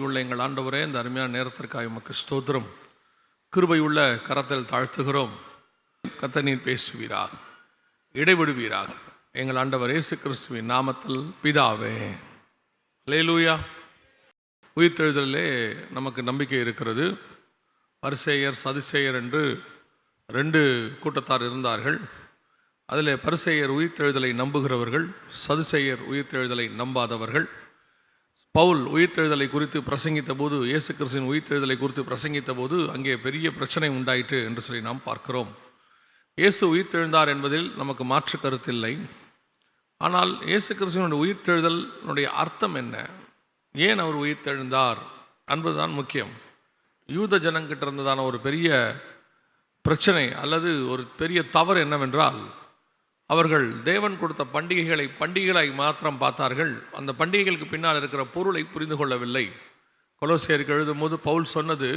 உள்ள எங்கள் ஆண்டவரே, இந்த அருமையான நேரத்திற்காக உமக்கு ஸ்தோத்திரம். கிருபை உள்ள கரத்தில் தாழ்த்துகிறோம். கர்த்தர் பேசுவீராக, இடைவிடுவீராக. எங்கள் ஆண்டவர் இயேசு கிறிஸ்துவின் நாமத்தில் பிதாவே. அல்லேலூயா. உயிர்த்தெழுதலே நமக்கு நம்பிக்கை இருக்கிறது. பரிசேயர் சதுசேயர் என்று ரெண்டு கூட்டத்தார் இருந்தார்கள். அதில் பரிசேயர் உயிர்த்தெழுதலை நம்புகிறவர்கள், சதுசேயர் உயிர்த்தெழுதலை நம்பாதவர்கள். பவுல் உயிர்த்தெழுதலை குறித்து பிரசங்கித்த போது, இயேசு கிறிஸ்துவின் உயிர்த்தெழுதலை குறித்து பிரசங்கித்த போது அங்கே பெரிய பிரச்சனை உண்டாயிற்று என்று சொல்லி நாம் பார்க்கிறோம். இயேசு உயிர்த்தெழுந்தார் என்பதில் நமக்கு மாற்று கருத்தில்லை. ஆனால் இயேசு கிறிஸ்துவினுடைய உயிர்த்தெழுதலுடைய அர்த்தம் என்ன, ஏன் அவர் உயிர்த்தெழுந்தார் என்பதுதான் முக்கியம். யூத ஜனங்கிட்ட இருந்ததான ஒரு பெரிய பிரச்சனை அல்லது ஒரு பெரிய தவறு என்னவென்றால், அவர்கள் தேவன் கொடுத்த பண்டிகைகளை பண்டிகைகளாய் மாத்திரம் பார்த்தார்கள். அந்த பண்டிகைகளுக்கு பின்னால் இருக்கிற பொருளை புரிந்து கொள்ளவில்லை. கொலோசியருக்கு எழுதும் போது பவுல் சொன்னது,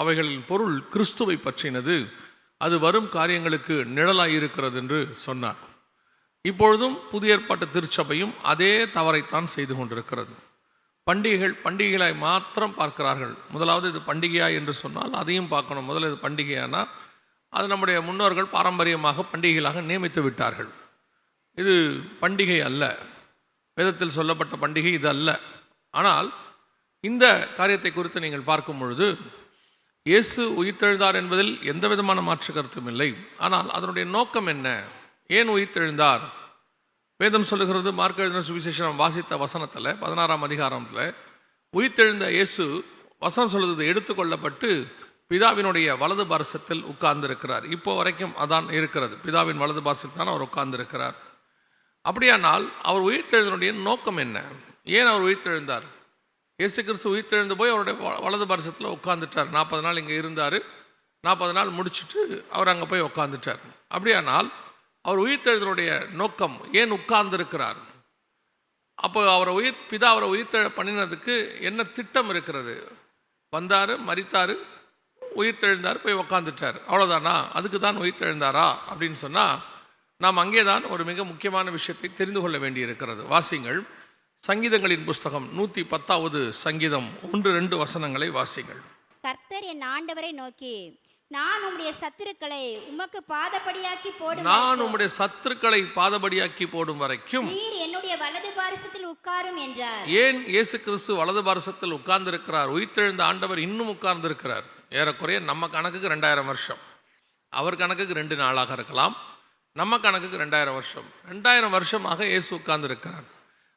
அவைகளின் பொருள் கிறிஸ்துவை பற்றினது, அது வரும் காரியங்களுக்கு நிழலாய் இருக்கிறது என்று சொன்னார். இப்பொழுதும் புதிய ஏற்பாட்டு திருச்சபையும் அதே தவறைத்தான் செய்து கொண்டிருக்கிறது. பண்டிகைகளாய் மாத்திரம் பார்க்கிறார்கள். முதலாவது இது பண்டிகையா என்று சொன்னால் அதையும் பார்க்கணும். முதல்ல இது பண்டிகையானா அது நம்முடைய முன்னோர்கள் பாரம்பரியமாக பண்டிகைகளாக நியமித்து விட்டார்கள். இது பண்டிகை அல்ல, வேதத்தில் சொல்லப்பட்ட பண்டிகை இது அல்ல. ஆனால் இந்த காரியத்தை குறித்து நீங்கள் பார்க்கும் பொழுது, இயேசு உயிர்த்தெழுந்தார் என்பதில் எந்த விதமான மாற்று கருத்தும் இல்லை. ஆனால் அதனுடைய நோக்கம் என்ன, ஏன் உயிர்த்தெழுந்தார்? வேதம் சொல்லுகிறது, மார்க் எழுதின சுவிசேஷம் வாசித்த வசனத்தில் 16ஆம் அதிகாரத்தில் உயிர்த்தெழுந்த இயேசு வசனம் சொல்லுறது எடுத்துக்கொள்ளப்பட்டு பிதாவினுடைய வலது பாரசத்தில் உட்கார்ந்திருக்கிறார். இப்போ வரைக்கும் அதான் இருக்கிறது. பிதாவின் வலது பாரசத்தில் தான் அவர் உட்கார்ந்திருக்கிறார். அப்படியானால் அவர் உயிர்த்தெழுந்தனுடைய நோக்கம் என்ன, ஏன் அவர் உயிர்த்தெழுந்தார்? இயேசு கிறிஸ்து உயிர்த்தெழுந்து போய் அவருடைய வலது பாரசத்தில் உட்கார்ந்துட்டார். 40 நாள் இங்கே இருந்தார். 40 நாள் முடிச்சுட்டு அவர் அங்கே போய் உட்கார்ந்துட்டார். அப்படியானால் அவர் உயிர்த்தெழுந்தனுடைய நோக்கம், ஏன் உட்கார்ந்திருக்கிறார்? அப்போ பிதா அவரை உயிர்த்தெழ பண்ணினதுக்கு என்ன திட்டம் இருக்கிறது? வந்தார், மரித்தார், உயிர்த்தெழுந்தார், போய் உக்காந்துட்டார், அவ்வளோதானா? அதுக்கு தான் உயிர்த்தெழுந்தாரா அப்படின்னு சொன்னால், நாம் அங்கே தான் ஒரு மிக முக்கியமான விஷயத்தை தெரிந்து கொள்ள வேண்டியிருக்கிறது. வாசிங்கள், சங்கீதங்களின் புஸ்தகம் 110வது சங்கீதம் 1-2 வசனங்களை வாசிங்கள். கர்த்தர் என் ஆண்டவரை நோக்கி, நான் உம்முடைய சத்துருக்களை உமக்கு பாதபடியாக்கி போடும், நான் உம்முடைய சத்துருக்களை பாதபடியாக்கி போடும் வரைக்கும் நீர் என்னுடைய வலது பாரசத்தில் உட்காரும் என்றார். ஏன் இயேசு கிறிஸ்து வலது பாரசத்தில் உட்கார்ந்து இருக்கிறார்? உயிர்த்தெழுந்த ஆண்டவர் இன்னும் உட்கார்ந்து இருக்கிறார். ஏறக்குறைய நம்ம கணக்குக்கு 2000 வருஷம், அவர் கணக்குக்கு 2 நாளாக இருக்கலாம், நம்ம கணக்குக்கு 2000 வருஷம். 2000 வருஷமாக இயேசு உட்கார்ந்து இருக்கிறார்.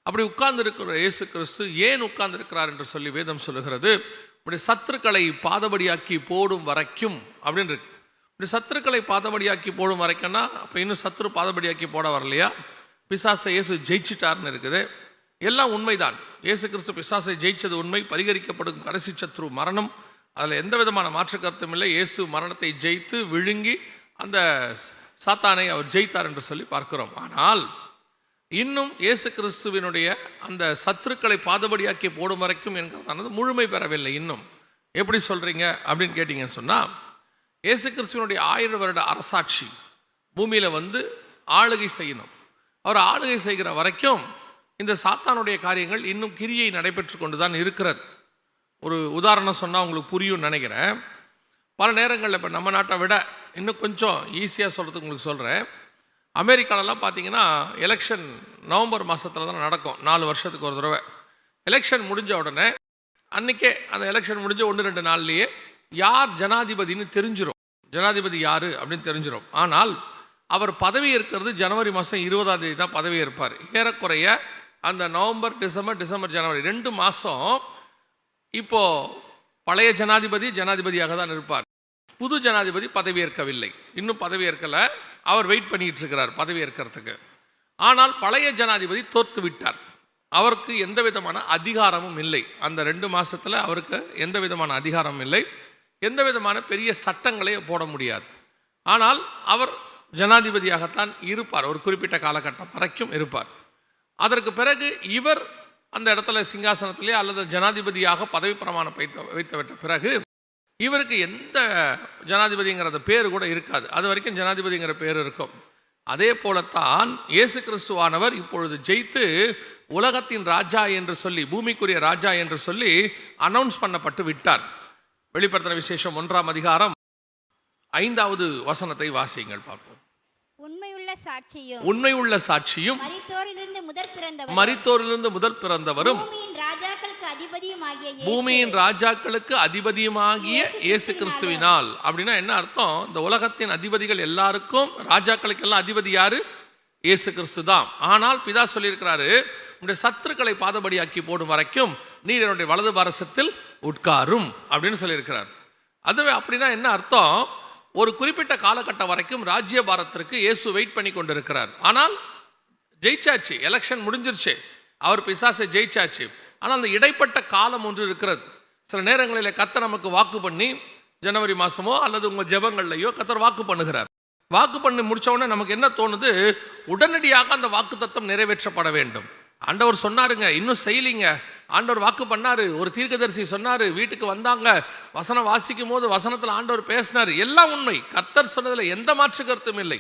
அப்படி உட்கார்ந்து இருக்கிற இயேசு கிறிஸ்து ஏன் உட்கார்ந்து இருக்கிறார் என்று சொல்லி வேதம் சொல்லுகிறது, இப்படி சத்துருக்களை பாதபடியாக்கி போடும் வரைக்கும் அப்படின்னு இருக்கு. இப்படி சத்துருக்களை பாதபடியாக்கி போடும் வரைக்கும்னா, அப்போ இன்னும் சத்துரு பாதபடியாக்கி போட வரலையா? பிசாசை இயேசு ஜெயிச்சிட்டார்னு இருக்குது. எல்லாம் உண்மைதான். இயேசு கிறிஸ்து பிசாசை ஜெயிச்சது உண்மை. பரிகரிக்கப்படும் கடைசி சத்ரு மரணம், அதில் எந்த விதமான மாற்று கருத்தும் இல்லை. இயேசு மரணத்தை ஜெயித்து விழுங்கி அந்த சாத்தானை அவர் ஜெயித்தார் என்று சொல்லி பார்க்கிறோம். ஆனால் இன்னும் இயேசு கிறிஸ்துவினுடைய அந்த சத்துருக்களை பாதபடியாக்கி போடும் வரைக்கும் என்கிறதானது முழுமை பெறவில்லை. இன்னும் எப்படி சொல்கிறீங்க அப்படின்னு கேட்டிங்கன்னு சொன்னால், இயேசு கிறிஸ்துவனுடைய 1000 வருட அரசாட்சி பூமியில் வந்து ஆளுகை செய்யணும். அவர் ஆளுகை செய்கிற வரைக்கும் இந்த சாத்தானுடைய காரியங்கள் இன்னும் கிரியை நடைபெற்று கொண்டு தான் இருக்கிறது. ஒரு உதாரணம் சொன்னால் உங்களுக்கு புரியும் நினைக்கிறேன். பல நேரங்களில் இப்போ நம்ம நாட்டை விட இன்னும் கொஞ்சம் ஈஸியாக சொல்கிறதுக்கு உங்களுக்கு சொல்கிறேன். அமெரிக்காலெலாம் பார்த்தீங்கன்னா எலெக்ஷன் நவம்பர் மாதத்தில் தான் நடக்கும், 4 வருஷத்துக்கு ஒரு தடவை. எலெக்ஷன் முடிஞ்ச உடனே அன்றைக்கே அந்த எலெக்ஷன் முடிஞ்ச 1-2 நாள்லேயே யார் ஜனாதிபதினு தெரிஞ்சிடும். ஜனாதிபதி யார் அப்படின்னு தெரிஞ்சிடும். ஆனால் அவர் பதவி ஏற்கிறது ஜனவரி மாதம் 20ஆம் தேதி தான் பதவி ஏற்பார். ஏறக்குறைய அந்த நவம்பர், டிசம்பர், ஜனவரி 2 மாதம் இப்போ பழைய ஜனாதிபதியாக தான் இருப்பார். புது ஜனாதிபதி பதவி ஏற்கவில்லை, இன்னும் பதவி ஏற்கலை. அவர் வெயிட் பண்ணிட்டு இருக்கிறார் பதவி ஏற்கிறதுக்கு. ஆனால் பழைய ஜனாதிபதி தோற்று விட்டார். அவருக்கு எந்த விதமான அதிகாரமும் இல்லை. அந்த 2 மாதத்தில் அவருக்கு எந்த விதமான அதிகாரமும் இல்லை, எந்த விதமான பெரிய சட்டங்களை போட முடியாது. ஆனால் அவர் ஜனாதிபதியாகத்தான் இருப்பார், ஒரு குறிப்பிட்ட காலகட்டம் வரைக்கும் இருப்பார். அதற்கு பிறகு இவர் அந்த இடத்துல சிங்காசனத்திலே அல்லது ஜனாதிபதியாக பதவி பிரமாணம் வைத்துவிட்ட பிறகு இவருக்கு எந்த ஜனாதிபதிங்கிற பேர் கூட இருக்காது. அது வரைக்கும் ஜனாதிபதிங்கிற பேர் இருக்கும். அதே போலத்தான் இயேசு கிறிஸ்துவானவர் இப்பொழுது ஜெயித்து உலகத்தின் ராஜா என்று சொல்லி, பூமிக்குரிய ராஜா என்று சொல்லி அனௌன்ஸ் பண்ணப்பட்டு விட்டார். வெளிப்படுத்தின விசேஷம் 1ஆம் அதிகாரம் 5வது வசனத்தை வாசியுங்கள் பார்ப்போம். உண்மையுள்ள சாட்சியும் மரித்தோரிலிருந்து முதற் பிறந்தவரும் பூமியின் ராஜாக்களுக்கு அதிபதியுமாகிய இயேசு கிறிஸ்துவினால். அப்படின்னா என்ன அர்த்தம்? இந்த உலகத்தின் அதிபதிகள் எல்லாருக்கும், ராஜாக்களுக்கு எல்லாம் அதிபதி யாரு? இயேசு கிறிஸ்து தான். ஆனால் பிதா சொல்லியிருக்கிறாரு, உங்களுடைய சத்துருக்களை பாதபடியாக்கி போடும் வரைக்கும் நீர் என்னுடைய வலது பாரசத்தில் உட்காரும் அப்படின்னு சொல்லியிருக்கிறார். அதுவே அப்படின்னா என்ன அர்த்தம்? ஒரு குறிப்பிட்ட காலகட்டம் வரைக்கும் ராஜ்ய பாரத்திற்கு இயேசு வெயிட் பண்ணி கொண்டிருக்கிறார். ஆனால் ஜெயிச்சாச்சு, எலெக்ஷன் முடிஞ்சிருச்சு, அவர் பிசாசை ஜெயிச்சாச்சு. ஆனால் அந்த இடைப்பட்ட காலம் ஒன்று இருக்கிறது. சில நேரங்களில் கர்த்தர் நமக்கு வாக்கு பண்ணி, ஜனவரி மாசமோ அல்லது உங்க ஜெபங்கள்லையோ கர்த்தர் வாக்கு பண்ணுகிறார். வாக்கு பண்ணி முடிச்ச உடனே நமக்கு என்ன தோணுது? உடனடியாக அந்த வாக்கு தத்தம் நிறைவேற்றப்பட வேண்டும். ஆண்டவர் சொன்னாருங்க, இன்னும் செய்யலீங்க. ஆண்டவர் வாக்கு பண்ணாரு, ஒரு தீர்க்கதரிசி சொன்னாரு, வீட்டுக்கு வந்தாங்க, வசனம் வாசிக்கும் போது வசனத்தில் ஆண்டவர் பேசினார். எல்லாம் உண்மை, கர்த்தர் சொன்னதில் எந்த மாற்று கருத்தும் இல்லை.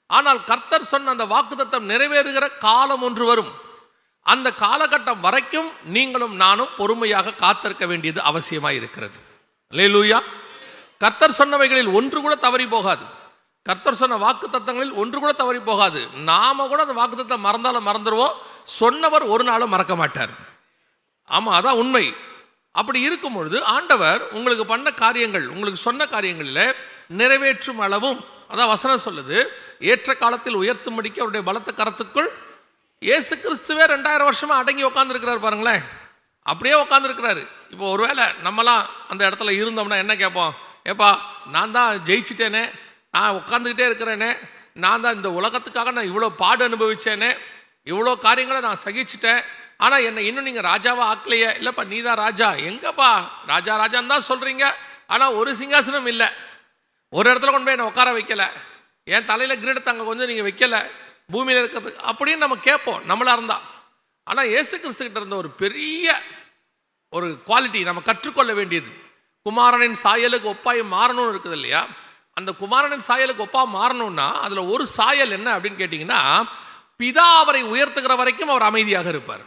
ஆனால் கர்த்தர் சொன்ன அந்த வாக்குத்தத்தம் நிறைவேறுகிற காலம் ஒன்று வரும். அந்த காலகட்டம் வரைக்கும் நீங்களும் நானும் பொறுமையாக காத்திருக்க வேண்டியது அவசியமாக இருக்கிறது. அல்லேலூயா. கர்த்தர் சொன்னவைகளில் ஒன்று கூட தவறி போகாது. கர்த்தர் சொன்ன வாக்கு தத்தங்களில் ஒன்று கூட தவறி போகாது. நாம கூட அந்த வாக்கு தத்தம் மறந்தாலும் மறந்துடுவோம், சொன்னவர் ஒரு நாளும் மறக்க மாட்டார். ஆமா, அதான் உண்மை. அப்படி இருக்கும் பொழுது ஆண்டவர் உங்களுக்கு பண்ண காரியங்கள், உங்களுக்கு சொன்ன காரியங்களில் நிறைவேற்றும் அளவும், அதான் வசனம் சொல்லுது, ஏற்ற காலத்தில் உயர்த்தும்படிக்கு அவருடைய பலத்த கரத்துக்குள் இயேசு கிறிஸ்துவே 2000 வருஷமா அடங்கி உட்கார்ந்து இருக்கிறார். பாருங்களேன், அப்படியே உட்கார்ந்து இருக்கிறாரு. இப்போ ஒருவேளை நம்மலாம் அந்த இடத்துல இருந்தோம்னா என்ன கேட்போம்? ஏப்பா, நான் தான் ஜெயிச்சிட்டேனே, நான் உட்காந்துக்கிட்டே இருக்கிறேனே, நான் தான் இந்த உலகத்துக்காக நான் இவ்வளோ பாடு அனுபவிச்சேனே, இவ்வளோ காரியங்களை நான் சகிச்சிட்டேன், ஆனால் என்னை இன்னும் நீங்கள் ராஜாவா ஆக்கலையே. இல்லைப்பா, நீ தான் ராஜா. எங்கப்பா ராஜா ராஜான்னு தான் சொல்கிறீங்க, ஆனால் ஒரு சிங்காசனம் இல்லை, ஒரு இடத்துல கொண்டு போய் என்னை உட்கார வைக்கலை, என் தலையில் கிரீடத்தை அங்கே கொஞ்சம் நீங்கள் வைக்கலை, பூமியில் இருக்கிறதுக்கு அப்படின்னு நம்ம கேட்போம் நம்மளா இருந்தா. ஆனால் இயேசு கிறிஸ்துக்கிட்ட இருந்த ஒரு பெரிய ஒரு குவாலிட்டி நம்ம கற்றுக்கொள்ள வேண்டியது, குமாரனின் சாயலுக்கு ஒப்பாய் மாறணும்னு இருக்குது இல்லையா? அந்த குமாரனின் சாயலுக்கு ஒப்பா மாறணும்னா அதில் ஒரு சாயல் என்ன அப்படின்னு கேட்டிங்கன்னா, பிதா அவரை உயர்த்துகிற வரைக்கும் அவர் அமைதியாக இருப்பார்.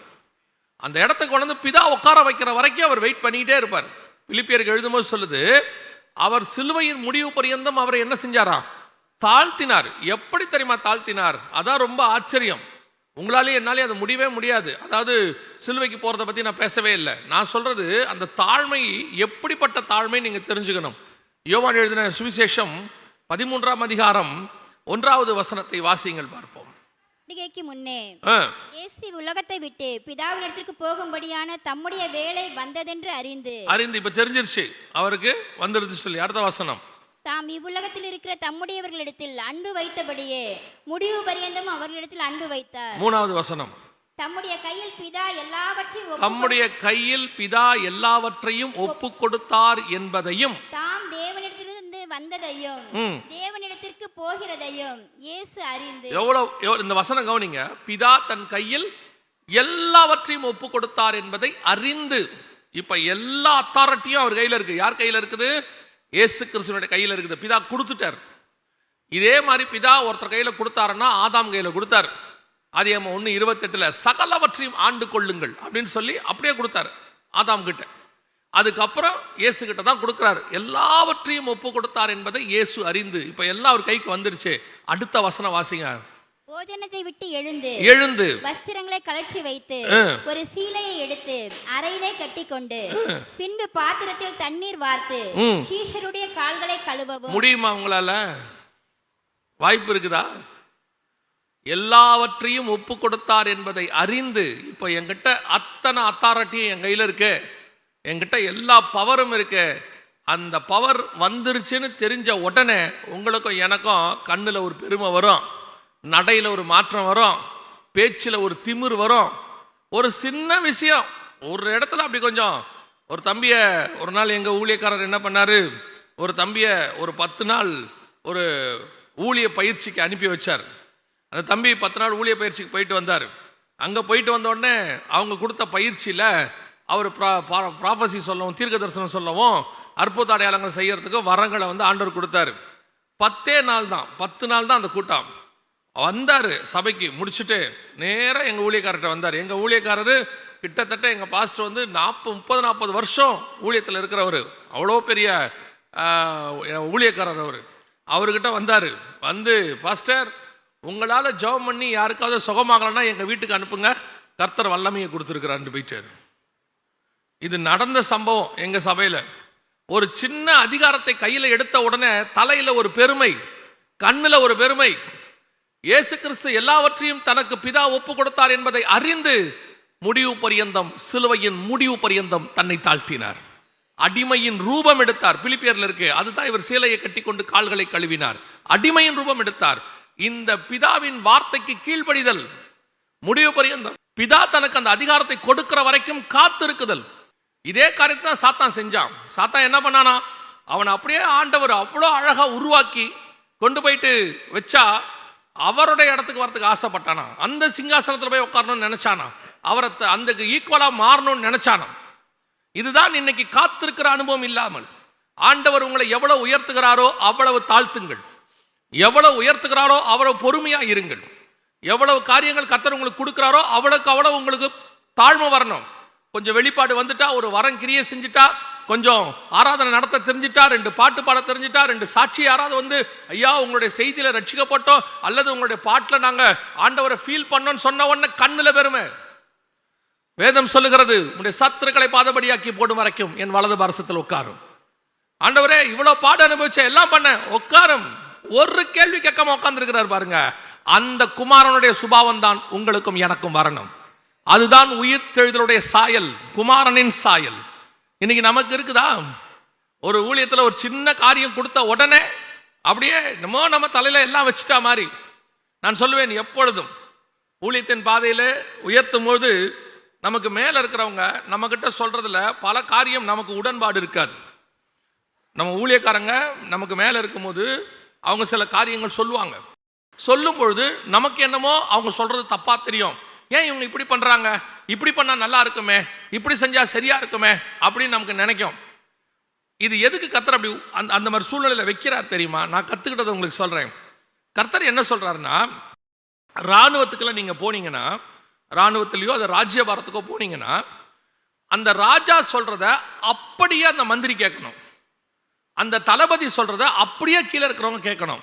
அந்த இடத்துக்கு கொண்டு வந்து பிதா உட்கார வைக்கிற வரைக்கும் அவர் வெயிட் பண்ணிக்கிட்டே இருப்பார். பிலிப்பியருக்கு எழுதும்போது சொல்லுது, அவர் சிலுவையின் முடிவு பரியந்தம் அவரை என்ன செஞ்சாரா? தாழ்த்தினார். எப்படி தெரியுமா தாழ்த்தினார்? அதான் ரொம்ப ஆச்சரியம். உங்களாலே என்னாலே அது முடியவே முடியாது. அதாவது சிலுவைக்கு போறதை பத்தி நான் பேசவே இல்லை. நான் சொல்றது அந்த தாழ்மை எப்படிப்பட்ட தாழ்மை நீங்க தெரிஞ்சுக்கணும். யோவான் எழுதின சுவிசேஷம் 13ஆம் அதிகாரம் 1வது வசனத்தை வாசியுங்கள் பார்ப்போம். முன்னே இயேசு உலகத்தை விட்டு பிதாவினிடத்திற்கு போகும்படியான தம்முடைய வேலை வந்ததென்று அறிந்து இப்ப தெரிஞ்சிருச்சு, அவருக்கு வந்துருச்சு சொல்லி. அடுத்த வசனம், தாம் இவ்வுலகத்தில் இருக்கிற தம்முடையவர்களிடத்தில் அன்பு வைத்தபடியே முடிவு பரியந்தம் அவர்களிடத்தில் அன்பு வைத்தார். 3வது வசனம், தம்முடைய கையில் பிதா எல்லாவற்றையும் ஒப்பு கொடுத்தார் என்பதையும் தாம் தேவனிடத்திலிருந்து வந்ததையும் தேவனிடத்திற்கு போகிறதையும் இயேசு அறிந்து. எவ்வளவு இந்த வசனம் கவனிங்க. பிதா தன் கையில் எல்லாவற்றையும் ஒப்பு கொடுத்தார் என்பதை அறிந்து. இப்ப எல்லா அத்தாரிட்டியும் அவர் கையில இருக்கு. யார் கையில இருக்குது? இயேசு கிறிஸ்துவினுடைய கையில இருக்குது. பிதா கொடுத்துட்டார். இதே மாதிரி பிதா ஒருத்தர் கையில கொடுத்தாருன்னா ஆதாம் கையில கொடுத்தார். ஆதியாகமம் 1:28 சகலவற்றையும் ஆண்டு கொள்ளுங்கள் அப்படின்னு சொல்லி அப்படியே கொடுத்தாரு ஆதாம் கிட்ட. அதுக்கப்புறம் இயேசு கிட்ட தான் கொடுக்கிறாரு. எல்லாவற்றையும் ஒப்பு கொடுத்தார் என்பதை இயேசு அறிந்து. இப்ப எல்லாம் அவர் கைக்கு வந்துருச்சு. அடுத்த வசனம் வாசிங்க. போஜனத்தை விட்டு எழுந்து வஸ்திரங்களை கழற்றி வைத்து ஒரு சீலையை எடுத்து அறையிலே கட்டிக்கொண்டு பின்பு பாத்திரத்தில் தண்ணீர் வார்த்து சீஷருடைய கால்களை கழுவவும். முடியுமா உங்களால? வாய்ப்பு இருக்குதா? எல்லாவற்றையும் ஒப்பு கொடுத்தார் என்பதை அறிந்து. இப்ப என்கிட்ட அத்தனை அத்தாரிட்டியும் என் கையில இருக்கு, என்கிட்ட எல்லா பவரும் இருக்கு. அந்த பவர் வந்துருச்சுன்னு தெரிஞ்ச உடனே உங்களுக்கும் எனக்கும் கண்ணுல ஒரு பெருமை வரும், நடையில ஒரு மாற்றம் வரும், பேச்சில் ஒரு திமிர் வரும். ஒரு சின்ன விஷயம், ஒரு இடத்துல அப்படி கொஞ்சம். ஒரு தம்பியை ஒரு நாள் எங்க ஊழியக்காரர் என்ன பண்ணாரு, ஒரு தம்பியை ஒரு 10 நாள் ஒரு ஊழிய பயிற்சிக்கு அனுப்பி வச்சார். அந்த தம்பி 10 நாள் ஊழிய பயிற்சிக்கு போயிட்டு வந்தார். அங்கே போயிட்டு வந்த உடனே அவங்க கொடுத்த பயிற்சியில் அவர் ப்ராபசி சொல்லவும், தீர்க்க தரிசனம் சொல்லவும், அற்புத அடையாளங்கள் செய்யறதுக்கு வரங்களை ஆண்டவர் கொடுத்தாரு. 10 நாள் தான் அந்த கூட்டம். வந்தார் சபைக்கு முடிச்சுட்டு நேராக எங்கள் ஊழியக்காரர்கிட்ட வந்தார். எங்கள் ஊழியக்காரர் கிட்டத்தட்ட எங்கள் பாஸ்டர் வந்து 30-40 வருஷம் ஊழியத்தில் இருக்கிறவர், அவ்வளோ பெரிய ஊழியக்காரர் அவர். அவர்கிட்ட வந்தார். வந்து, பாஸ்டர் உங்களால் ஜெபம் பண்ணி யாருக்காவது சுகமாகலன்னா எங்கள் வீட்டுக்கு அனுப்புங்க, கர்த்தர் வல்லமையை கொடுத்துருக்கிறான்னு போயிட்டார். இது நடந்த சம்பவம். எங்கள் சபையில் ஒரு சின்ன அதிகாரத்தை கையில் எடுத்த உடனே தலையில் ஒரு பெருமை, கண்ணில் ஒரு பெருமை. இயேசு கிறிஸ்து எல்லாவற்றையும் தனக்கு பிதா ஒப்பு கொடுத்தார் என்பதை அறிந்து முடிவு பரியந்தம், சிலுவையின் முடிவு பரியந்தம் தன்னை தாழ்த்தினார். அடிமையின் ரூபம் எடுத்தார். பிலிப்பியர்ல இருக்கு, அதுதான் இவர் சீலையை கட்டி கொண்டு கால்களை கழுவினார். அடிமையின் ரூபம் எடுத்தார். இந்த பிதாவின் வார்த்தைக்கு கீழ்ப்படிதல், முடிவு பரியந்தம். பிதா தனக்கு அந்த அதிகாரத்தை கொடுக்கிற வரைக்கும் காத்திருக்குதல். இதே காரியத்தை தான் சாத்தான் செஞ்சான். சாத்தான் என்ன பண்ணானா, அவன் அப்படியே ஆண்டவர் அவ்வளோ அழகா உருவாக்கி கொண்டு போயிட்டு வச்சா அவருடைய இடத்துக்கு வரத்துக்கு ஆசைப்பட்டானா, அந்த சிங்காசனத்தில் போய் உட்காரணும்னு நினைச்சானா, அவரை அந்த ஈக்குவலா மாறணும்னு நினைச்சானா. இதுதான் இன்னைக்கு காத்திருக்கிற அனுபவம் இல்லாமல். ஆண்டவர் உங்களை எவ்வளவு உயர்த்துகிறாரோ அவ்வளவு தாழ்த்துங்கள், எவ்வளவு உயர்த்துகிறாரோ அவ்வளவு பொறுமையா இருங்கள். எவ்வளவு காரியங்கள் கர்த்தர் உங்களுக்கு கொடுக்கிறாரோ அவ்வளவுக்கு அவ்வளவு உங்களுக்கு தாழ்மை வரணும். கொஞ்சம் வெளிப்பாடு வந்துட்டா, ஒரு வரம் கிரியை செஞ்சுட்டா, கொஞ்சம் ஆராதனை நடத்த தெரிஞ்சிட்டா, 2 பாட்டு பாட தெரிஞ்சிட்டா, 2 சாட்சி யாராவது வந்து ஐயா உங்களுடைய செய்தியில ரட்சிக்கப்பட்டோம் அல்லது உங்களுடைய பாட்டில் நாங்க ஆண்டவரை ஃபீல் பண்ணோம்னு சொன்ன உடனே கண்ணுல பெருமை. வேதம் சொல்லுகிறது, உங்களுடைய சத்துருக்களை பாதபடியாக்கி போடும் வரைக்கும் என் வலது பாரசத்தில் உட்காரும். ஆண்டவரே இவ்வளவு பாடு அனுபவிச்ச, எல்லாம் பண்ண, உட்காரும். ஒரு கேள்வி கேட்காம உட்கார்ந்து இருக்கிறார் பாருங்க. அந்த குமாரனுடைய சுபாவம் தான் உங்களுக்கும் எனக்கும் வரணும். அதுதான் உயிர் தெழுதலுடைய சாயல், குமாரனின் சாயல். இன்னைக்கு நமக்கு இருக்குதா? ஒரு ஊழியத்தில் ஒரு சின்ன காரியம் கொடுத்த உடனே அப்படியே நம்ம தலையில எல்லாம் வச்சுட்டா மாதிரி. நான் சொல்லுவேன், எப்பொழுதும் ஊழியத்தின் பாதையில உயர்த்தும் போது நமக்கு மேல இருக்கிறவங்க நம்ம கிட்ட சொல்றதுல பல காரியம் நமக்கு உடன்பாடு இருக்காது. நம்ம ஊழியக்காரங்க நமக்கு மேல இருக்கும்போது அவங்க சில காரியங்கள் சொல்லுவாங்க. சொல்லும் பொழுது நமக்கு என்னமோ அவங்க சொல்றது தப்பா தெரியும். ஏன் இவங்க இப்படி பண்றாங்க, இப்படி பண்ணா நல்லா இருக்குமே, இப்படி செஞ்சா சரியா இருக்குமே அப்படின்னு நமக்கு நினைக்கும். இது எதுக்கு கர்த்தர் அப்படி அந்த மாதிரி சூழ்நிலையில வைக்கிறார் தெரியுமா? நான் கத்துக்கிட்டதை உங்களுக்கு சொல்றேன். கர்த்தர் என்ன சொல்றாருன்னா, ராணுவத்துக்குள்ள நீங்க போனீங்கன்னா, ராணுவத்திலேயோ அது ராஜ்யபாரத்துக்கோ போனீங்கன்னா, அந்த ராஜா சொல்றத அப்படியே அந்த மந்திரி கேட்கணும், அந்த தளபதி சொல்றத அப்படியே கீழே இருக்கிறவங்க கேட்கணும்.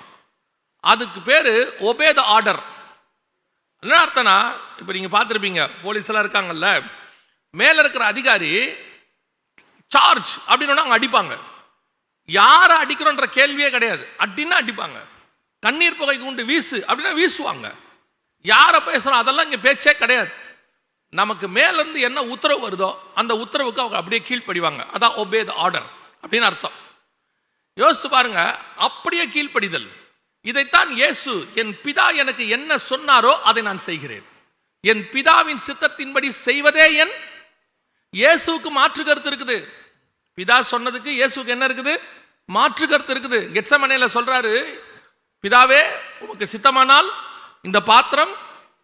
அதுக்கு பேரு ஒபே தி ஆர்டர். என்ன அர்த்தம்னா, இப்ப நீங்க பார்த்திருப்பீங்க, போலீஸ் எல்லாம் இருக்காங்கல்ல, மேல இருக்கிற அதிகாரி சார்ஜ் அப்படின்னு அவங்க அடிப்பாங்க. யாரை அடிக்கிறோன்ற கேள்வியே கிடையாது, அடின்னா அடிப்பாங்க. கண்ணீர் புகை கொண்டு வீசு அப்படின்னா வீசுவாங்க. யாரை பேசுறோம் அதெல்லாம் இங்க பேச்சே கிடையாது. நமக்கு மேல இருந்து என்ன உத்தரவு வருதோ அந்த உத்தரவுக்கு அவங்க அப்படியே கீழ்ப்படிவாங்க. அதான் ஒபே தி ஆர்டர் அப்படின்னு அர்த்தம். யோசிச்சு பாருங்க, அப்படியே கீழ்ப்படிதல். இதைத்தான் இயேசு, என் பிதா எனக்கு என்ன சொன்னாரோ அதை நான் செய்கிறேன், என் பிதாவின் சித்தத்தின்படி செய்வதே என். இயேசுவுக்கு மாற்று கருத்து இருக்குது. பிதா சொன்னதுக்கு இயேசுக்கு என்ன இருக்குது? மாற்று கருத்து இருக்குது. கெத்செமனேல சொல்றாரு, பிதாவே உமக்கு சித்தமானால் இந்த பாத்திரம்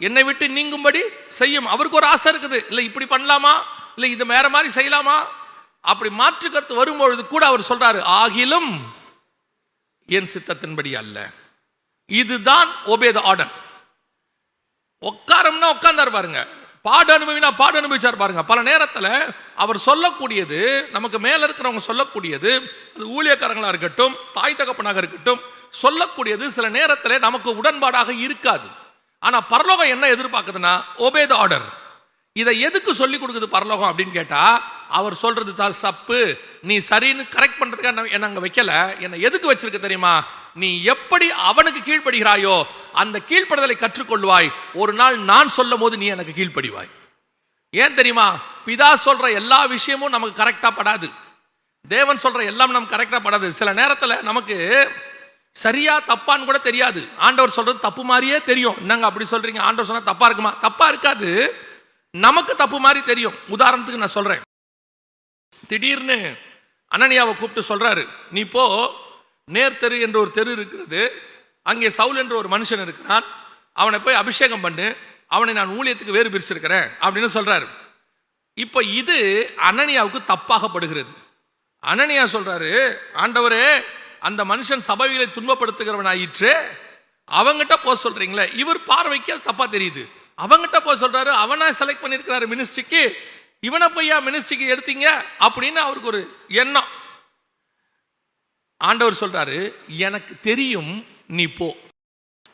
என்னை விட்டு நீங்கும்படி செய்யும். அவருக்கு ஒரு ஆசை இருக்குது, இல்லை இப்படி பண்ணலாமா, இல்லை இது வேற மாதிரி செய்யலாமா. அப்படி மாற்று கருத்து வரும்பொழுது கூட அவர் சொல்றாரு, ஆகிலும் என் சித்தத்தின்படி அல்ல. இதுதான் ஒபே தி ஆர்டர். உட்காரம்னா உட்கார்ந்தார் பாருங்க, பாடு அனுபவினா பாடு அனுபவிச்சார் பாருங்க. பல நேரத்தில் அவர் சொல்லக்கூடியது, நமக்கு மேல இருக்கிறவங்க சொல்லக்கூடியது, அது ஊழியக்காரங்களா இருக்கட்டும், தாய் தகப்பனாக இருக்கட்டும், சொல்லக்கூடியது சில நேரத்தில் நமக்கு உடன்பாடாக இருக்காது. ஆனா பரலோகம் என்ன எதிர்பார்க்குதுன்னா, ஒபே தி ஆர்டர். இதை எதுக்கு சொல்லி கொடுக்குது பரலோகம் அப்படின்னு கேட்டா, அவர் சொல்றது தான் தப்பு, நீ சரின்னு கரெக்ட் பண்றதுக்காக என்ன அங்க வைக்கல. என்னை எதுக்கு வச்சிருக்க தெரியுமா? நீ எப்படி அவனுக்கு கீழ்ப்படுகிறாயோ அந்த கீழ்ப்படுதலை கற்றுக்கொள்வாய். ஒரு நாள் நான் சொல்லும் போது நீ எனக்கு கீழ்ப்படிவாய். ஏன் தெரியுமா? பிதா சொல்ற எல்லா விஷயமும் நமக்கு கரெக்டா படாது, தேவன் சொல்ற எல்லாம் நமக்கு கரெக்டா படாது. சில நேரத்தில் நமக்கு சரியா தப்பான்னு கூட தெரியாது. ஆண்டவர் சொல்றது தப்பு மாதிரியே தெரியும். என்னங்க அப்படி சொல்றீங்க, ஆண்டவர் சொன்னா தப்பா இருக்குமா? தப்பா இருக்காது, நமக்கு தப்பு மாதிரி தெரியும். உதாரணத்துக்கு நான் சொல்றேன், திடீர்னு அனனியாவை கூப்பிட்டு சொல்றாரு, நீ போ, நேர் தெரு என்ற ஒரு தெரு இருக்கிறது, அங்கே சவுல் என்ற ஒரு மனுஷன் இருக்கிறான், அவனை போய் அபிஷேகம் பண்ணு, அவனை நான் ஊழியத்துக்கு வேறு பிரிச்சிருக்கிறேன் அப்படின்னு சொல்றாரு. இப்ப இது அனனியாவுக்கு தப்பாகப்படுகிறது. அனனியா சொல்றாரு, ஆண்டவரே அந்த மனுஷன் சபைகளை துன்பப்படுத்துகிறவன் ஆயிற்று, அவங்கிட்ட போக சொல்றீங்களே, இவர் பார்வைக்கு அது தப்பா தெரியுது. அவங்கிட்ட போக சொல்றாரு, அவனா செலக்ட் பண்ணிருக்கிறாரு மினிஸ்ட்ரிக்கு, இவனை போய் மினிஸ்ட்ரிக்கு எடுத்தீங்க அப்படின்னு அவருக்கு ஒரு எண்ணம். ஆண்டவர் சொல்றாரு, எனக்கு தெரியும் நீ போ.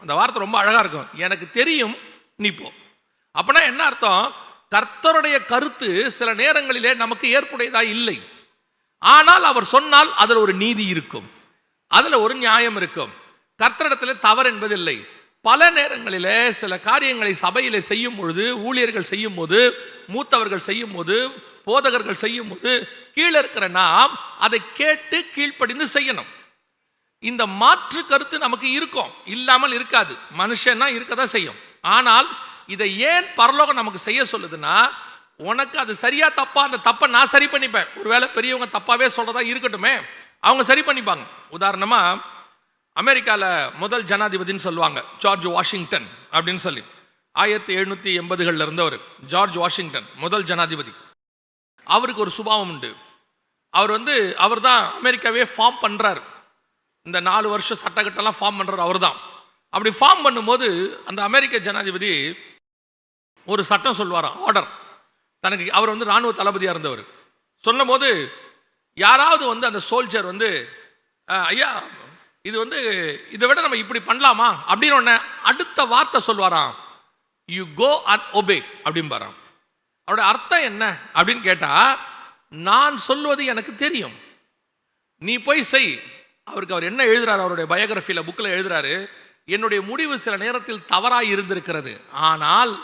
அந்த வார்த்தை ரொம்ப அழகா இருக்கும், எனக்கு தெரியும் நீ போ. அப்படின்னா என்ன அர்த்தம்? கர்த்தருடைய கருத்து சில நேரங்களிலே நமக்கு ஏற்புடையதா இல்லை, ஆனால் அவர் சொன்னால் அதில் ஒரு நீதி இருக்கும், அதுல ஒரு நியாயம் இருக்கும். கர்த்தரிடத்தில் தவறு என்பதில்லை. பல நேரங்களிலே சில காரியங்களை சபையிலே செய்யும் பொழுது, ஊழியர்கள் செய்யும் போது, மூத்தவர்கள் செய்யும் போது, போதகர்கள் செய்யும் போது, கீழே இருக்கிற நாம் அதை கேட்டு கீழ்ப்படிந்து செய்யணும். இந்த மாற்று கருத்து நமக்கு இருக்கும், இல்லாமல் இருக்காது. மனுஷன்னா இருக்கதான் செய்யும். ஆனால் இதை ஏன் பரலோகம் நமக்கு செய்ய சொல்லுதுன்னா, உனக்கு அது சரியா தப்பா, அந்த தப்பை நான் சரி பண்ணிப்பேன். ஒருவேளை பெரியவங்க தப்பாவே சொல்றதா இருக்கட்டுமே, அவங்க சரி பண்ணிப்பாங்க. உதாரணமா அமெரிக்கால முதல் ஜனாதிபதினு சொல்லுவாங்க ஜார்ஜ் வாஷிங்டன் அப்படின்னு சொல்லி. 1780களில் இருந்தவர் ஜார்ஜ் வாஷிங்டன் முதல் ஜனாதிபதி. அவருக்கு ஒரு சுபாவம் உண்டு. அவர் தான் அமெரிக்காவே ஃபார்ம் பண்றாரு. இந்த 4 வருஷம் சட்டக்கட்டெல்லாம் ஃபார்ம் பண்றாரு அவர் தான். அப்படி ஃபார்ம் பண்ணும்போது அந்த அமெரிக்க ஜனாதிபதி ஒரு சட்டம் சொல்வாராம், ஆர்டர். தனக்கு அவர் ராணுவ தளபதியா இருந்தவர். சொன்ன போது யாராவது அந்த சோல்ஜர் ஐயா இது இதை விட நம்ம இப்படி பண்ணலாமா அப்படின்னு ஒன்று அடுத்த வார்த்தை சொல்வாராம், யூ கோ அண்ட் ஒபே அப்படின்பாராம். அவருடைய அர்த்தம் என்ன அப்படின்னு கேட்டா, நான் சொல்வது எனக்கு தெரியும், நீ போய் செய். அவர் என்ன எழுதுறாரு, அவருடைய பயோகிராஃபியில புக்கில் எழுதுறாரு, என்னுடைய முடிவு சில நேரத்தில் தவறாய் இருந்திருக்கிறது, ஆனால்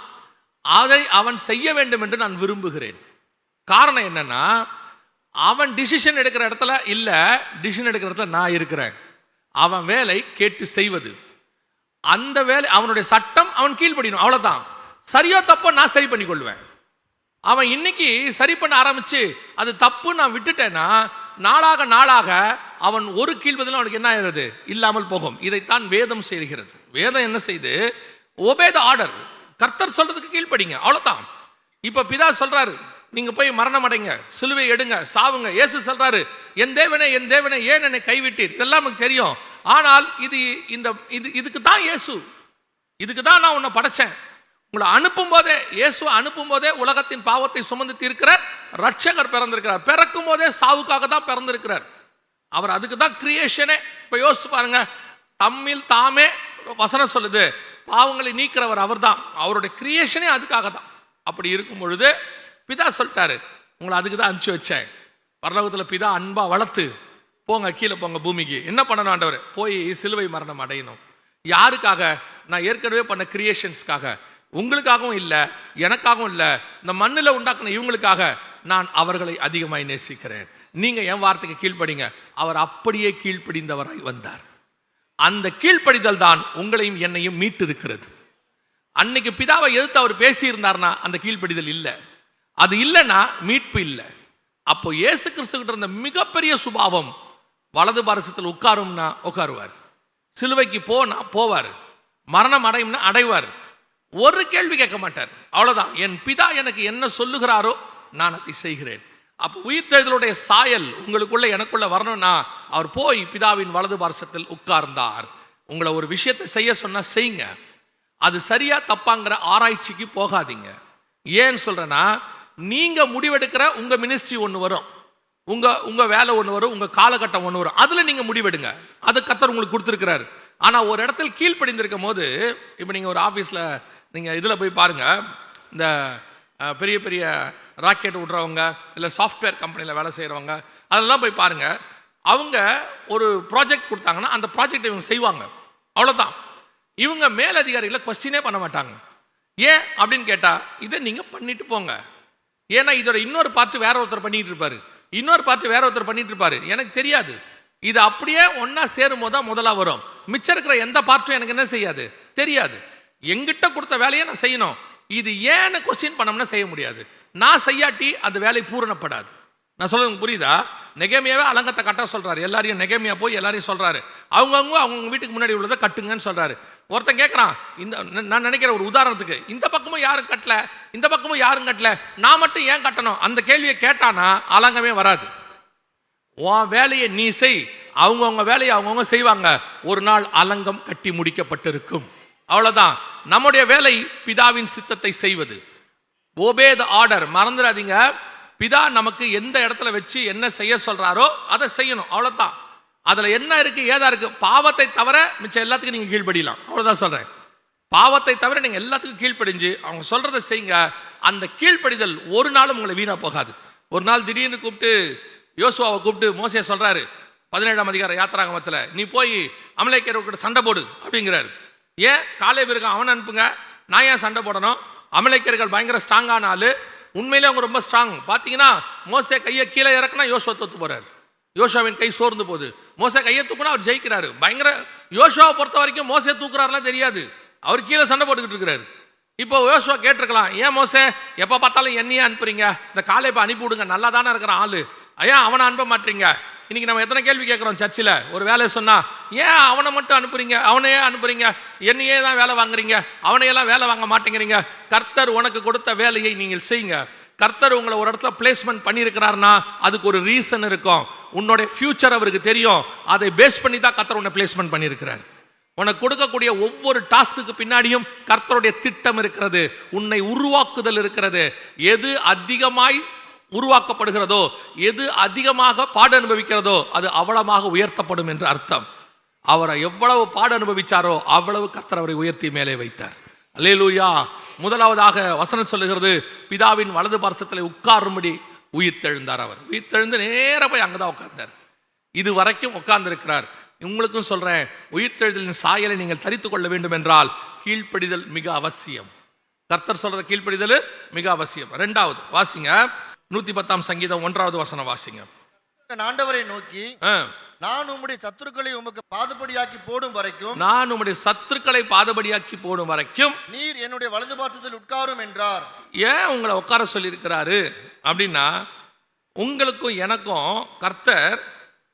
அதை அவன் செய்ய வேண்டும் என்று நான் விரும்புகிறேன். காரணம் என்னன்னா, அவன் டிசிஷன் எடுக்கிற இடத்துல இல்ல, டிசிஷன் எடுக்கிற இடத்துல நான் இருக்கிறேன். அவன் வேலை கேட்டு செய்வது, அந்த வேலை அவனுடைய சட்டம் அவன் கீழ்ப்படியணும், அவ்வளவுதான். சரியோ தப்போ நான் சரி பண்ணி கொள்வேன். அவன் இன்னைக்கு சரி பண்ண ஆரம்பிச்சு அது தப்பு நான் விட்டுட்டேன்னா, நாளாக நாளாக அவன் ஒரு கீழ்ப்பதில் அவனுக்கு என்ன ஆகிறது, இல்லாமல் போகும். இதைத்தான் வேதம் செய்கிறது. வேதம் என்ன செய்து, ஒபே தி ஆர்டர். கர்த்தர் சொல்றதுக்கு கீழ்ப்படிங்க, அவ்வளவுதான். இப்ப பிதா சொல்றாரு, நீங்க போய் மரணம் அடைங்க, சிலுவை எடுங்க, சாவுங்க. இயேசு சொல்றாரு, என் தேவனே என் தேவனே ஏன் என்னை கைவிட்டீர். இதெல்லாம் நமக்கு தெரியும். ஆனால் இதுக்கு தான் இயேசு, இதுக்கு தான் நான் உன்னை படைச்சேன். உங்களை அனுப்பும் போதே, இயேசு அனுப்பும் போதே உலகத்தின் பாவத்தை சுமந்து தீர்க்கிற ரட்சகர் பிறந்திருக்கிறார். பிறக்கும் போதே சாவுக்காக தான் பிறந்திருக்கிறார் அவர். அதுக்கு தான் கிரியேஷனே. இப்ப யோசிச்சு பாருங்க, தம்மில் தாமே வசனம் சொல்லுது, பாவங்களை நீக்கிறவர் அவர் தான். அவருடைய கிரியேஷனே அதுக்காக தான். அப்படி இருக்கும் பொழுது பிதா சொல்லிட்டாரு, உங்களை அதுக்கு தான் அனுப்பிச்சு வச்சேன். பரலோகத்தில் பிதா அன்பா வளர்த்து, போங்க கீழே போங்க பூமிக்கு. என்ன பண்ணணும் ஆண்டவர்? போய் சிலுவை மரணம் அடையணும். யாருக்காக? நான் ஏற்கனவே பண்ண கிரியேஷன்ஸ்க்காக. உங்களுக்காகவும் இல்லை, எனக்காகவும் இல்லை, இந்த மண்ணில் உண்டாக்குன இவங்களுக்காக நான் அவர்களை அதிகமாய் நேசிக்கிறேன். நீங்க என் வார்த்தைக்கு கீழ்ப்படிங்க. அவர் அப்படியே கீழ்ப்படிந்தவராய் வந்தார். அந்த கீழ்ப்படிதல் தான் உங்களையும் என்னையும் மீட்டு இருக்கிறது. அன்னைக்கு பிதாவை எதிர்த்து அவர் பேசி இருந்தார்னா அந்த கீழ்ப்படிதல் இல்லை. அது இல்லைன்னா மீட்பு இல்லை. அப்போ இயேசு கிறிஸ்துகிட்ட இருந்த மிகப்பெரிய சுபாவம், வலது பாரசத்தில் உட்காரும்னா உட்காருவார், சிலுவைக்கு போனா போவார், மரணம் அடையும்னா அடைவார். ஒரு கேள்வி கேட்க மாட்டார். அவ்வளவுதான், என் பிதா எனக்கு என்ன சொல்லுகிறாரோ நான் அதை செய்கிறேன். அப்போ உயிர்த்தெழுதலுடைய சாயல் உங்களுக்குள்ள எனக்குள்ள வரணும்னா அவர் போய் பிதாவின் வலது பாரசத்தில் உட்கார்ந்தார். உங்களை ஒரு விஷயத்தை செய்ய சொன்னா செய்யுங்க. அது சரியா தப்பாங்கிற ஆராய்ச்சிக்கு போகாதீங்க. ஏன் சொல்றேன்னா, நீங்க முடிவெடுக்கிற உங்க மினிஸ்ட்ரி ஒன்று வரும், உங்க வேலை ஒன்று வரும், உங்க காலகட்டம் ஒன்று வரும், அதுல நீங்க முடிவெடுங்க. அது கர்த்தர் உங்களுக்கு கொடுத்துருக்கிறாரு. ஆனா ஒரு இடத்துல கீழ்ப்படிந்திருக்கும் போது, இப்போ நீங்க ஒரு ஆபீஸ்ல நீங்க இதுல போய் பாருங்க, இந்த பெரிய பெரிய ராக்கெட் விடுறவங்க, இல்லை சாஃப்ட்வேர் கம்பெனியில் வேலை செய்கிறவங்க, அதெல்லாம் போய் பாருங்க. அவங்க ஒரு ப்ராஜெக்ட் கொடுத்தாங்கன்னா அந்த ப்ராஜெக்ட் இவங்க செய்வாங்க, அவ்வளோதான். இவங்க மேலதிகாரிகளை கொஸ்டினே பண்ண மாட்டாங்க. ஏன் அப்படின்னு கேட்டா, இதை நீங்க பண்ணிட்டு போங்க. ஏன்னா இதோட இன்னொரு பார்த்து வேற ஒருத்தர் பண்ணிட்டு இருப்பாரு, இன்னொரு பார்த்து வேற ஒருத்தர் பண்ணிட்டு இருப்பாரு, எனக்கு தெரியாது. இது அப்படியே ஒன்னா சேரும் போது தான் முதலா வரும். மிச்சம் இருக்கிற எந்த பார்ட்டும் எனக்கு என்ன செய்யாது, தெரியாது. எங்கிட்ட கொடுத்த வேலையை நான் செய்யணும். இது ஏன்னு கொஸ்டின் பண்ணோம்னா செய்ய முடியாது. நான் செய்யாட்டி அந்த வேலை பூரணப்படாது. நான் சொல்றது புரியுதா? நெகேமியாவே அலங்கத்தை கட்ட சொல்றாரு. எல்லாரையும் நெகேமியா போய் எல்லாரையும் சொல்றாரு, அவங்க வீட்டுக்கு முன்னாடி உள்ளதை கட்டுங்கன்னு சொல்றாரு. ஒருத்தன் கேட்கறான், நான் நினைக்கிற ஒரு உதாரணத்துக்கு, இந்த பக்கமும் யாரும் கட்டல, இந்த பக்கமும் யாரும் கட்டல, நான் மட்டும் ஏன் கட்டணும்? அந்த கேள்வியை கேட்டானா அலங்கமே வராது. உன் வேலையை நீ செய், அவங்கவுங்க வேலையை அவங்கவுங்க செய்வாங்க. ஒரு நாள் அலங்கம் கட்டி முடிக்கப்பட்டிருக்கும். அவ்வளவுதான். நம்முடைய வேலை பிதாவின் சித்தத்தை செய்வது. obey the order. மறந்துடாதீங்க, பிதா நமக்கு எந்த இடத்துல வச்சு என்ன செய்ய சொல்றாரோ அதை செய்யணும். அவ்வளவுதான். அதுல என்ன இருக்கு ஏதா இருக்கு, பாவத்தை தவிர மிச்சம் எல்லாத்துக்கும் நீங்க கீழ்ப்படியலாம். அவ்வளவுதான் சொல்றேன். பாவத்தை தவிர நீங்க எல்லாத்துக்கும் கீழ்ப்படிஞ்சு அவங்க சொல்றதை செய்யுங்க. அந்த கீழ்ப்படிதல் ஒரு நாளும் உங்களை வீணா போகாது. ஒரு நாள் திடீர்னு கூப்பிட்டு யோசுவாவை கூப்பிட்டு மோசே சொல்றாரு 17ஆம் அதிகார யாத்திராகமத்துல, நீ போய் அமலேக்கியர்கிட்ட சண்டை போடு அப்படிங்கிறாரு. ஏன் காலேப் இருக்கான், அவனை அனுப்புங்க, நான் ஏன் சண்டை போடணும்? அமலேக்கியர்கள் பயங்கர ஸ்ட்ராங்கான ஆளு, உண்மையிலே அவங்க ரொம்ப ஸ்ட்ராங். பாத்தீங்கன்னா மோசே கையை கீழே இறக்குனா யோசுவா தோத்து போறாரு. யோசுவாவின் கை சோர்ந்து போகுது. மோசே கையை தூக்குனா அவர் ஜெயிக்கிறாரு. பயங்கர யோசுவாவை பொறுத்த வரைக்கும் மோசே தூக்குறாருலாம் தெரியாது, அவர் கீழே சண்டை போட்டுக்கிட்டு இருக்கிறாரு. இப்போ யோசுவா கேட்டிருக்கலாம், ஏன் மோசே எப்ப பார்த்தாலும் என்னையே அனுப்புறீங்க, இந்த காலேப்பை அனுப்பி விடுங்க, நல்லா தானே இருக்கிறான் ஆளு, ஏன் அவனை அனுப்ப மாட்டீங்க? இன்னைக்கு நம்ம எத்தனை கேள்வி கேட்கிறோம் சர்ச்சில். ஒரு வேலையை சொன்னா ஏன் அவனை மட்டும் அனுப்புறீங்க, அவனையே அனுப்புறீங்க, என்னையே தான் வேலை வாங்குறீங்க, அவனையெல்லாம் வேலை வாங்க மாட்டேங்கிறீங்க. கர்த்தர் உனக்கு கொடுத்த வேலையை நீங்கள் செய்யுங்க. கர்த்தர் உங்களை ஒரு இடத்துல பிளேஸ்மெண்ட் பண்ணியிருக்கிறார்னா அதுக்கு ஒரு ரீசன் இருக்கும். உன்னுடைய ஃபியூச்சர் அவருக்கு தெரியும். அதை பேஸ் பண்ணி தான் கர்த்தர் உன்னை பிளேஸ்மெண்ட் பண்ணியிருக்கிறார். உனக்கு கொடுக்கக்கூடிய ஒவ்வொரு டாஸ்க்கு பின்னாடியும் கர்த்தருடைய திட்டம் இருக்கிறது, உன்னை உருவாக்குதல் இருக்கிறது. எது அதிகமாய் உருவாக்கப்படுகிறதோ, எது அதிகமாக பாடு அனுபவிக்கிறதோ அது அவ்வளவாக உயர்த்தப்படும் என்று அர்த்தம். அவரை எவ்வளவு பாடு அனுபவிச்சாரோ அவ்வளவு கர்த்தர் அவரை உயர்த்தி மேலே வைத்தார். அல்லேலூயா. முதலாவதாக வசனம் சொல்லுகிறது, பிதாவின் வலது பார்சத்தில் உட்காரும்படி உயிர்த்தெழுந்தார். அவர் உயிர்த்தெழுந்து நேர போய் அங்கதான் உட்கார்ந்தார். இது வரைக்கும் உட்கார்ந்து இருக்கிறார். உங்களுக்கும் சொல்றேன், உயிர்த்தெழுதலின் சாயலை நீங்கள் தரித்துக் கொள்ள வேண்டும் என்றால் கீழ்ப்படிதல் மிக அவசியம். கர்த்தர் சொல்ற கீழ்ப்படிதல் மிக அவசியம். இரண்டாவது வாசிங்க, 110ஆம் சங்கீதம் 1வது வசனம் வாசிங்க. ஆண்டவரை நோக்கி, நான் உம்முடைய சத்துருக்களை உமக்கு பாதபடியாக்கி போடும் வரைக்கும், நான் உம்முடைய சத்துருக்களை பாதபடியாக்கி போடும் வரைக்கும் நீர் என்னுடைய வலது பாரசத்தில் உட்காரும் என்றார். ஏன் உங்களை உட்கார சொல்லி இருக்கிறாரு அப்படின்னா, உங்களுக்கும் எனக்கும் கர்த்தர்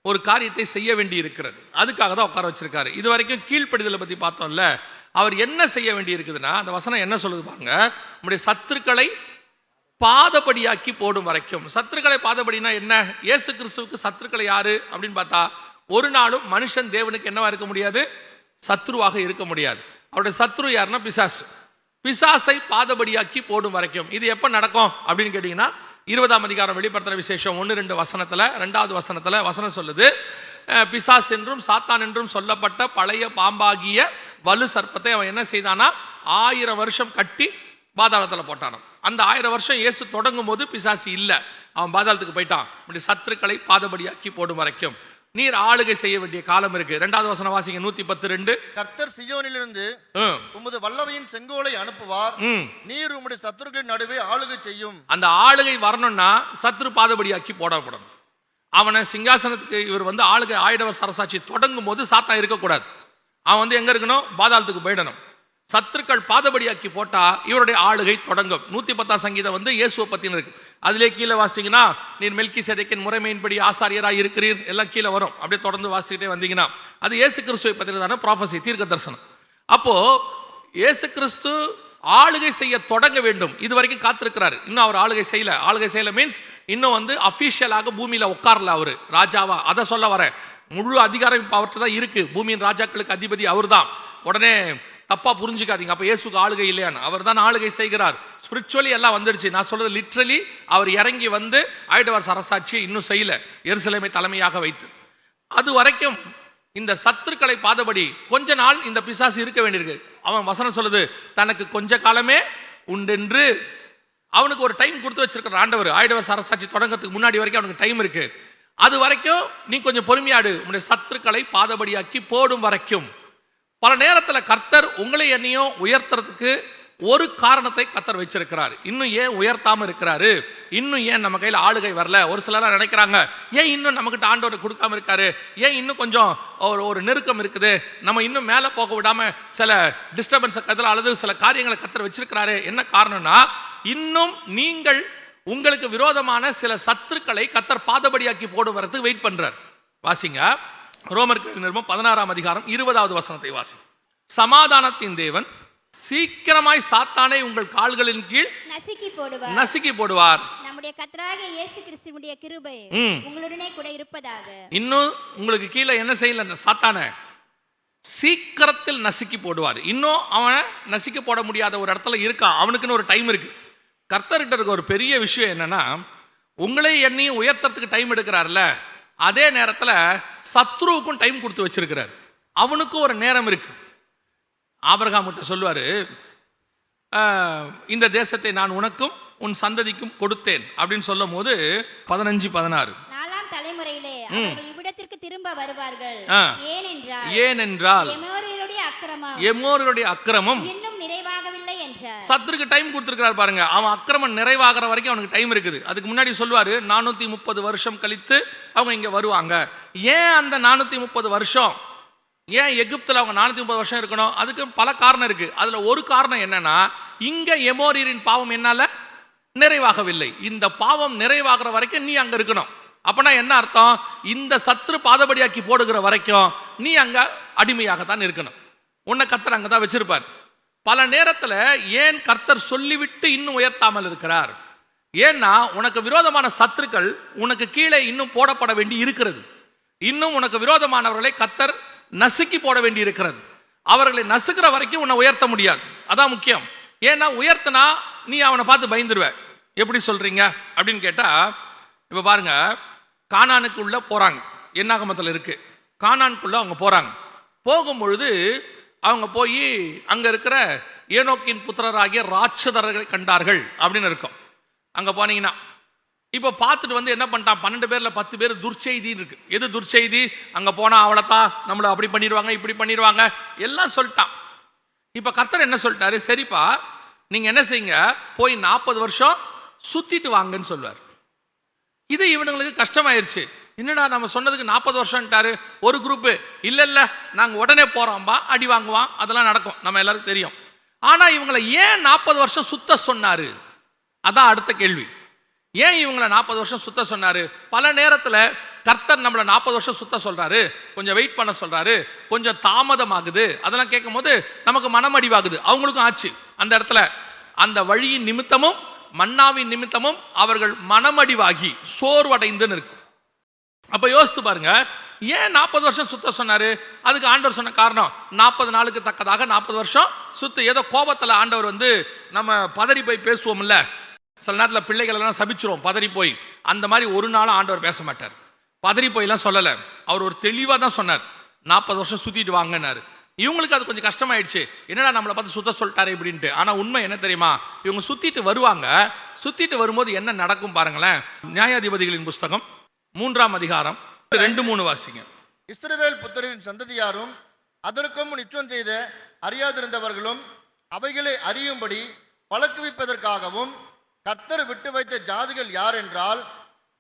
ஒரு காரியத்தை செய்ய வேண்டி இருக்கிறது. அதுக்காக தான் உட்கார வச்சிருக்காரு. இது வரைக்கும் கீழ்ப்படிதலை பத்தி பார்த்தோம்ல, அவர் என்ன செய்ய வேண்டி இருக்குதுன்னா, அந்த வசனம் என்ன சொல்லுது பாருங்க, உங்களுடைய சத்துருக்களை பாதபடியாக்கி போடும் வரைக்கும். சத்துருக்களை பாதபடினா என்ன? இயேசு கிறிஸ்துவுக்கு சத்துருக்களை யாரு அப்படின்னு பார்த்தா, ஒரு நாளும் மனுஷன் தேவனுக்கு என்னவா இருக்க முடியாது, சத்ருவாக இருக்க முடியாது. அவருடைய சத்ரு யாருன்னா பிசாசு. பிசாசை பாதபடியாக்கி போடும் வரைக்கும். இது எப்ப நடக்கும் அப்படின்னு கேட்டீங்கன்னா, 20ஆம் அதிகாரம் வெளிப்படுத்தின விசேஷம் 1-2 வசனத்துல 2வது வசனத்துல வசனம் சொல்லுது, பிசாஸ் என்றும் சாத்தான் என்றும் சொல்லப்பட்ட பழைய பாம்பாகிய வலு சர்ப்பத்தை அவன் என்ன செய்தானா, 1000 வருஷம் கட்டி பாதாளத்துல போட்டானாம். அந்த 1000 வருஷம் இயேசு தொடங்கும் போது பிசாசு இல்ல, அவன் பாதாளத்துக்கு போயிட்டான். சத்துருக்களை பாதபடியாக்கி போடும் வரைக்கும் நீர் ஆளுகை செய்ய வேண்டிய காலம் இருக்கு. 2வது வசனம் வாசிங்க, 110:2. கர்த்தர் சீயோனிலிருந்து உமது வல்லமையின் செங்கோலை அனுப்புவார், நீர் உம்முடைய சத்துருக்களின் நடுவே ஆளுகை செய்யும். அந்த ஆளுகை வரணும்னா சத்துரு பாதபடியாக்கி போடப்படணும். அவனை சிங்காசனத்துக்கு இவர் வந்து ஆளுகை ஆயிடவர் சரசாட்சி தொடங்கும் போது சாத்தா இருக்கக்கூடாது. அவன் எங்க இருக்கணும், பாதாளத்துக்கு போயிடணும். சத்துருக்கள் பாதபடியாக்கி போட்டா இவருடைய ஆளுகை தொடங்கும். 110ஆம் சங்கீதம் இயேசுவை பத்தின இருக்கு. அதிலே கீழே வாசிங்கன்னா, நீர் மெல்கிசேதேக்கின் முறைமையின்படி ஆசாரியராக இருக்கிறீர், எல்லாம் கீழே வரும். அப்படியே தொடர்ந்து வாசிக்கிட்டே வந்தீங்கன்னா அது இயேசு கிறிஸ்துவை பத்தினதான ப்ராபசி, தீர்க்க தரிசனம். அப்போ இயேசு கிறிஸ்து ஆளுகை செய்ய தொடங்க வேண்டும். இது வரைக்கும் காத்திருக்கிறாரு, இன்னும் அவர் ஆளுகை செய்யல. ஆளுகை செய்யல மீன்ஸ் இன்னும் அபிஷியலாக பூமியில உட்காரல அவரு ராஜாவா. அதை சொல்ல வர, முழு அதிகாரம் அவர்கிட்ட தான் இருக்கு. பூமியின் ராஜாக்களுக்கு அதிபதி அவர் தான். உடனே தப்பா புரிஞ்சுக்காதீங்க, அப்ப இயேசுக்கு ஆளுகை இல்லையான்னு. அவர் தான் ஆளுகை செய்கிறார். ஸ்பிரிச்சுவலி எல்லாம் வந்துடுச்சு. நான் சொல்றது லிட்ரலி அவர் இறங்கி ஆயிடவர் சரசாட்சியை இன்னும் செய்யல, எருசலேமை தலைமையாக வைத்து. அது வரைக்கும் இந்த சத்துருக்களை பாதபடி கொஞ்ச நாள் இந்த பிசாசு இருக்க வேண்டியிருக்கு. அவன் வசனம் சொல்லுது, தனக்கு கொஞ்ச காலமே உண்டென்று அவனுக்கு ஒரு டைம் கொடுத்து வச்சிருக்கிற ஆண்டவர். ஆயிடவர் சரசாட்சி தொடங்கத்துக்கு முன்னாடி வரைக்கும் அவனுக்கு டைம் இருக்கு. அது வரைக்கும் நீ கொஞ்சம் பொறுமையாடு, உன்னுடைய சத்துருக்களை பாதபடியாக்கி போடும் வரைக்கும். பல நேரத்தில் கர்த்தர் உங்களை என்னையும் உயர்த்துறதுக்கு ஒரு காரணத்தை கர்த்தர் வச்சிருக்கிறார். இன்னும் ஏன் உயர்த்தாம இருக்கிறாரு, இன்னும் ஏன் நம்ம கையில் ஆளுகை வரல? ஒரு சிலர் நினைக்கிறாங்க, ஏன் இன்னும் நமக்கிட்ட ஆண்டவர் கொடுக்காம இருக்காரு, ஏன் இன்னும் கொஞ்சம் ஒரு நெருக்கம் இருக்குது, நம்ம இன்னும் மேலே போக விடாம சில டிஸ்டர்பன்ஸ் அல்லது சில காரியங்களை கர்த்தர் வச்சிருக்கிறாரு. என்ன காரணம்னா, இன்னும் நீங்கள் உங்களுக்கு விரோதமான சில சத்துருக்களை கர்த்தர் பாதபடியாக்கி போடும் வரதுக்கு வெயிட் பண்றார். வாசிங்க, ரோமர் நிருபம் 16ஆம் அதிகாரம் 20வது வசனத்தை வாசி. சமாதானத்தின் தேவன் சீக்கிரமாய் சாத்தானை உங்கள் கால்களின் கீழ் நசுக்கி போடுவார். நம்முடைய கர்த்தராகிய இயேசு கிறிஸ்துவினுடைய கிருபை உங்களுடனே கூட இருப்பதாக. இன்னும் உங்களுக்கு கீழே என்ன செய்யல, சாத்தானை சீக்கிரத்தில் நசுக்கி போடுவார். இன்னும் அவனை நசுக்கி போட முடியாத ஒரு இடத்துல இருக்கான், அவனுக்குன்னு ஒரு டைம் இருக்கு. கர்த்தர்கிட்ட இருக்க ஒரு பெரிய விஷயம் என்னன்னா, உங்களை என்னையும் உயர்த்தறதுக்கு டைம் எடுக்கிறார்ல, அதே நேரத்தில் சத்ருவுக்கும் டைம் கொடுத்து வச்சிருக்கிறார். அவனுக்கும் ஒரு நேரம் இருக்கு. ஆபிரகாம் கிட்ட சொல்லுவாரு, இந்த தேசத்தை நான் உனக்கும் உன் சந்ததிக்கும் கொடுத்தேன் அப்படின்னு சொல்லும் போது 15-16 நாலாம் தலைமுறையிலே அவர்கள் இவ்விடத்திற்கு திரும்ப வருவார்கள். ஏனென்றால் எமோரியருடைய அக்கிரமம் இன்னும் நிறைவாகவில்லை என்றார். சத்துருக்கு டைம் கொடுத்திருக்கிறார் பாருங்க. அவன் அக்கிரமம் நிறைவாகிற வரைக்கும் அவனுக்கு டைம் இருக்குது. அதுக்கு முன்னாடி சொல்லுவாரு 430 வருஷம் கழித்து அவங்க இங்க வருவாங்க. ஏன் அந்த 430 வருஷம், ஏன் எகிப்துல அவங்க 430 வருஷம் இருக்கணும்? அதுக்கு பல காரணம் இருக்கு. அதுல ஒரு காரணம் என்னன்னா, இங்க எமோரியரின் பாவம் என்னால நிறைவாகவில்லை. இந்த பாவம் நிறைவாகிற வரைக்கும் நீ அங்க இருக்கணும். அப்பனா என்ன அர்த்தம்? இந்த சத்ரு பாதபடியாக்கி போடுகிற வரைக்கும் நீ அங்க அடிமையாகத்தான் இருக்கணும். உன்னை கர்த்தர் அங்கதான் வச்சிருப்பார். பல நேரத்துல ஏன் கர்த்தர் சொல்லிவிட்டு இன்னும் உயர்த்தாமல் இருக்கிறார்? ஏன்னா உனக்கு விரோதமான சத்துருக்கள் உனக்கு கீழே இன்னும் போடப்பட வேண்டி இருக்கிறது. இன்னும் உனக்கு விரோதமானவர்களை கர்த்தர் நசுக்கி போட வேண்டி இருக்கிறது. அவர்களை நசுக்கிற வரைக்கும் உன்னை உயர்த்த முடியாது. அதான் முக்கியம். ஏன்னா உயர்த்தினா நீ அவனை பார்த்து பயந்துருவ. எப்படி சொல்றீங்க அப்படின்னு கேட்டா, இப்ப பாருங்க, கானானுக்குள்ள போறாங்க. என்னாகமத்தில் இருக்கு. கானானுக்குள்ள அவங்க போறாங்க. போகும்பொழுது அவங்க போய் அங்க இருக்கிற ஏனோக்கின் புத்திரராகிய ராட்சதர்களை கண்டார்கள் அப்படின்னு இருக்கும். அங்க போனீங்கன்னா இப்ப பார்த்துட்டு வந்து என்ன பண்ணிட்டான், 12 பேர்ல 10 பேர் துர்ச்செய்தி இருக்கு. எது துர்ச்செய்தி? அங்க போனா அவளைத்தான் நம்மளை அப்படி பண்ணிடுவாங்க, இப்படி பண்ணிடுவாங்க எல்லாம் சொல்லிட்டான். இப்ப கர்த்தர் என்ன சொல்லிட்டாரு, சரிப்பா நீங்க என்ன செய்யுங்க, போய் 40 வருஷம் சுத்திட்டு வாங்கன்னு சொல்லுவார். இது இவனுங்களுக்கு கஷ்டமாயிருச்சு. என்னடா நம்ம சொன்னதுக்கு 40 வருஷம்ட்டாரு. ஒரு குரூப் இல்ல இல்ல நாங்க உடனே போறோம்பா, அடி வாங்குவான், அதெல்லாம் நடக்கும், நம்ம எல்லாருக்கும் தெரியும். ஆனா இவங்களை ஏன் 40 வருஷம் சுத்த சொன்னாரு? அதான் அடுத்த கேள்வி. ஏன் இவங்களை 40 வருஷம் சுத்த சொன்னாரு? பல நேரத்துல கர்த்தர் நம்மள 40 வருஷம் சுத்த சொல்றாரு, கொஞ்சம் வெயிட் பண்ண சொல்றாரு, கொஞ்சம் தாமதமாகுது. அதெல்லாம் கேட்கும் போது நமக்கு மனமடிவாகுது. அவங்களுக்கும் ஆச்சு. அந்த இடத்துல அந்த வழியின் நிமித்தமும் மன்னாவின் நிமித்தமும் அவர்கள் மனமடிவாகி சோர்வடைந்துன்னு இருக்கு. அப்ப யோசித்து பாருங்க, ஏன் 40 வருஷம் சுத்த சொன்னாரு? அதுக்கு ஆண்டவர் சொன்ன காரணம், 40 நாளுக்கு தக்கதாக 40 வருஷம் சுத்து. ஏதோ கோபத்துல ஆண்டவர் வந்து நம்ம பதறி போய் பேசுவோம்ல, சில நேரத்தில் பிள்ளைகள் எல்லாம் சபிச்சிரும் பதறி போய். அந்த மாதிரி ஒரு நாளும் ஆண்டவர் பேச மாட்டார். பதறி போயெல்லாம் சொல்லல. அவர் ஒரு தெளிவா தான் சொன்னார், 40 வருஷம் சுத்திட்டு வாங்கினாரு. இவங்களுக்கு அது கொஞ்சம் கஷ்டமாயிடுச்சு, என்னடா நம்மளை பார்த்து சுத்த சொல்லிட்டாரு இப்படின்ட்டு. ஆனா உண்மை என்ன தெரியுமா, இவங்க சுத்திட்டு வருவாங்க. சுத்திட்டு வரும்போது என்ன நடக்கும் பாருங்களேன். நியாயாதிபதிகளின் புஸ்தகம் 3ஆம் அதிகாரம் 2-3 வாசிங்க. இஸ்ரவேல் புத்திரரின் சந்ததியாரும் அதற்கும் நிச்சயம் செய்த அறியாதிருந்தவர்களும் அவைகளை அறியும்படி பழக்குவிப்பதற்காகவும் கர்த்தர் விட்டு வைத்த ஜாதிகள் யார் என்றால்